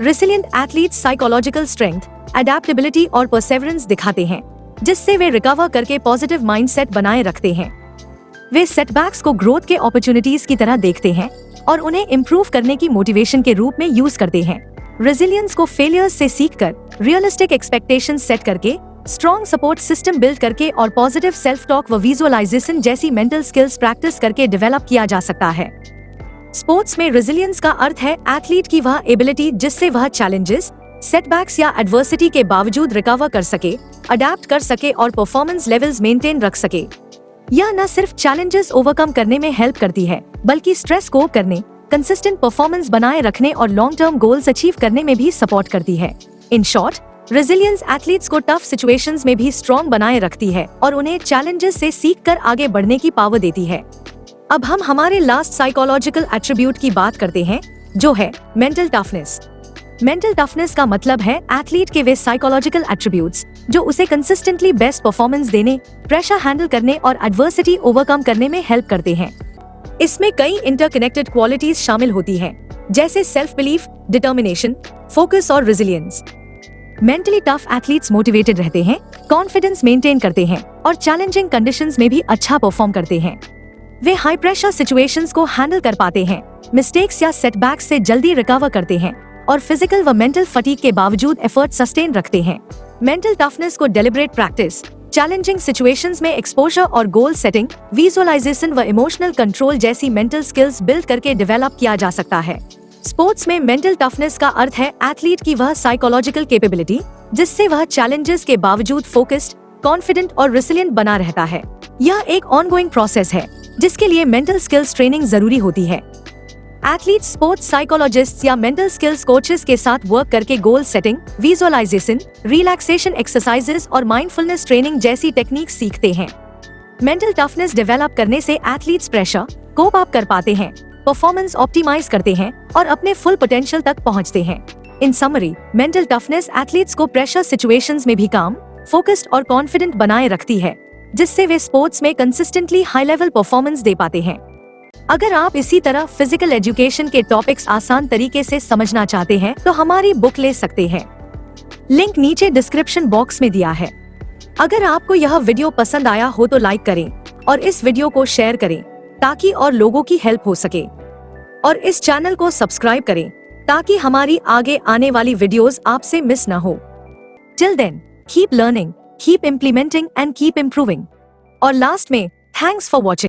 रेसिलिएंट एथलीट्स साइकोलॉजिकल स्ट्रेंथ, अडैप्टेबिलिटी और परसेवरेंस दिखाते हैं, जिससे वे रिकवर करके पॉजिटिव माइंडसेट बनाए रखते हैं। वे सेटबैक्स को ग्रोथ के अपॉर्चुनिटीज की तरह देखते हैं और उन्हें इम्प्रूव करने की मोटिवेशन के रूप में यूज करते हैं। रेजिलियंस को फेलियर्स से सीखकर, रियलिस्टिक एक्सपेक्टेशंस सेट करके, स्ट्रॉन्ग सपोर्ट सिस्टम बिल्ड करके और पॉजिटिव सेल्फ टॉक व विजुअलाइजेशन जैसी मेंटल स्किल्स प्रैक्टिस करके डेवलप किया जा सकता है। स्पोर्ट्स में रेजिलियंस का अर्थ है एथलीट की वह एबिलिटी जिससे वह चैलेंजेस, सेटबैक्स या एडवर्सिटी के बावजूद रिकवर कर सके, अडेप्ट कर सके और परफॉर्मेंस लेवल्स मेंटेन रख सके। यह न सिर्फ चैलेंजेस ओवरकम करने में हेल्प करती है, बल्कि स्ट्रेस को करने, कंसिस्टेंट परफॉर्मेंस बनाए रखने और लॉन्ग टर्म गोल्स अचीव करने में भी सपोर्ट करती है। इन शॉर्ट, रेजिलियंस एथलीट्स को टफ सिचुएशंस में भी स्ट्रॉन्ग बनाए रखती है और उन्हें चैलेंजेस से सीखकर आगे बढ़ने की पावर देती है। अब हम हमारे लास्ट साइकोलॉजिकल एट्रीब्यूट की बात करते हैं, जो है मेंटल टफनेस। मेंटल टफनेस का मतलब है एथलीट के वे साइकोलॉजिकल एट्रीब्यूट्स जो उसे कंसिस्टेंटली बेस्ट परफॉर्मेंस देने, प्रेशर हैंडल करने और एडवर्सिटी ओवरकम करने में हेल्प करते हैं। इसमें कई इंटरकनेक्टेड क्वालिटीज शामिल होती हैं, जैसे सेल्फ बिलीफ, डिटर्मिनेशन, फोकस और resilience. Mentally tough athletes motivated रहते हैं, कॉन्फिडेंस मेंटेन करते हैं और चैलेंजिंग कंडीशंस में भी अच्छा परफॉर्म करते हैं। वे हाई प्रेशर सिचुएशंस को हैंडल कर पाते हैं, मिस्टेक्स या सेटबैक्स से जल्दी रिकवर करते हैं और फिजिकल व मेंटल फटीग के बावजूद एफर्ट सस्टेन रखते हैं। मेंटल टफनेस को डेलिब्रेट प्रैक्टिस, चैलेंजिंग सिचुएशंस में एक्सपोजर और गोल सेटिंग, विजुअलाइजेशन व इमोशनल कंट्रोल जैसी मेंटल स्किल्स बिल्ड करके डेवलप किया जा सकता है। स्पोर्ट्स में मेंटल टफनेस का अर्थ है एथलीट की वह साइकोलॉजिकल कैपेबिलिटी जिससे वह चैलेंजेस के बावजूद फोकस्ड, कॉन्फिडेंट और रेसिलिएंट बना रहता है। यह एक ऑनगोइंग प्रोसेस है जिसके लिए मेंटल स्किल्स ट्रेनिंग जरूरी होती है। एथलीट स्पोर्ट्स साइकोलॉजिस्ट या मेंटल स्किल्स कोचेस के साथ वर्क करके goal setting, visualisation, relaxation exercises और माइंडफुलनेस ट्रेनिंग जैसी टेक्निक सीखते हैं। मेंटल टफनेस डेवलप करने से एथलीट्स प्रेशर कोप अप कर पाते हैं, परफॉर्मेंस ऑप्टिमाइज करते हैं और अपने फुल पोटेंशियल तक पहुंचते हैं। इन समरी, मेंटल टफनेस एथलीट्स को प्रेशर सिचुएशंस में भी काम, फोकस्ड और कॉन्फिडेंट बनाए रखती है, जिससे वे स्पोर्ट्स में कंसिस्टेंटली हाई लेवल परफॉर्मेंस दे पाते हैं। अगर आप इसी तरह फिजिकल एजुकेशन के टॉपिक्स आसान तरीके से समझना चाहते हैं तो हमारी बुक ले सकते हैं। लिंक नीचे डिस्क्रिप्शन बॉक्स में दिया है। अगर आपको यह वीडियो पसंद आया हो तो लाइक करें और इस वीडियो को शेयर करें ताकि और लोगों की हेल्प हो सके, और इस चैनल को सब्सक्राइब करें ताकि हमारी आगे आने वाली वीडियोस आपसे मिस न हो। Till then, keep learning, keep implementing and keep improving. और लास्ट में, थैंक्स फॉर वॉचिंग।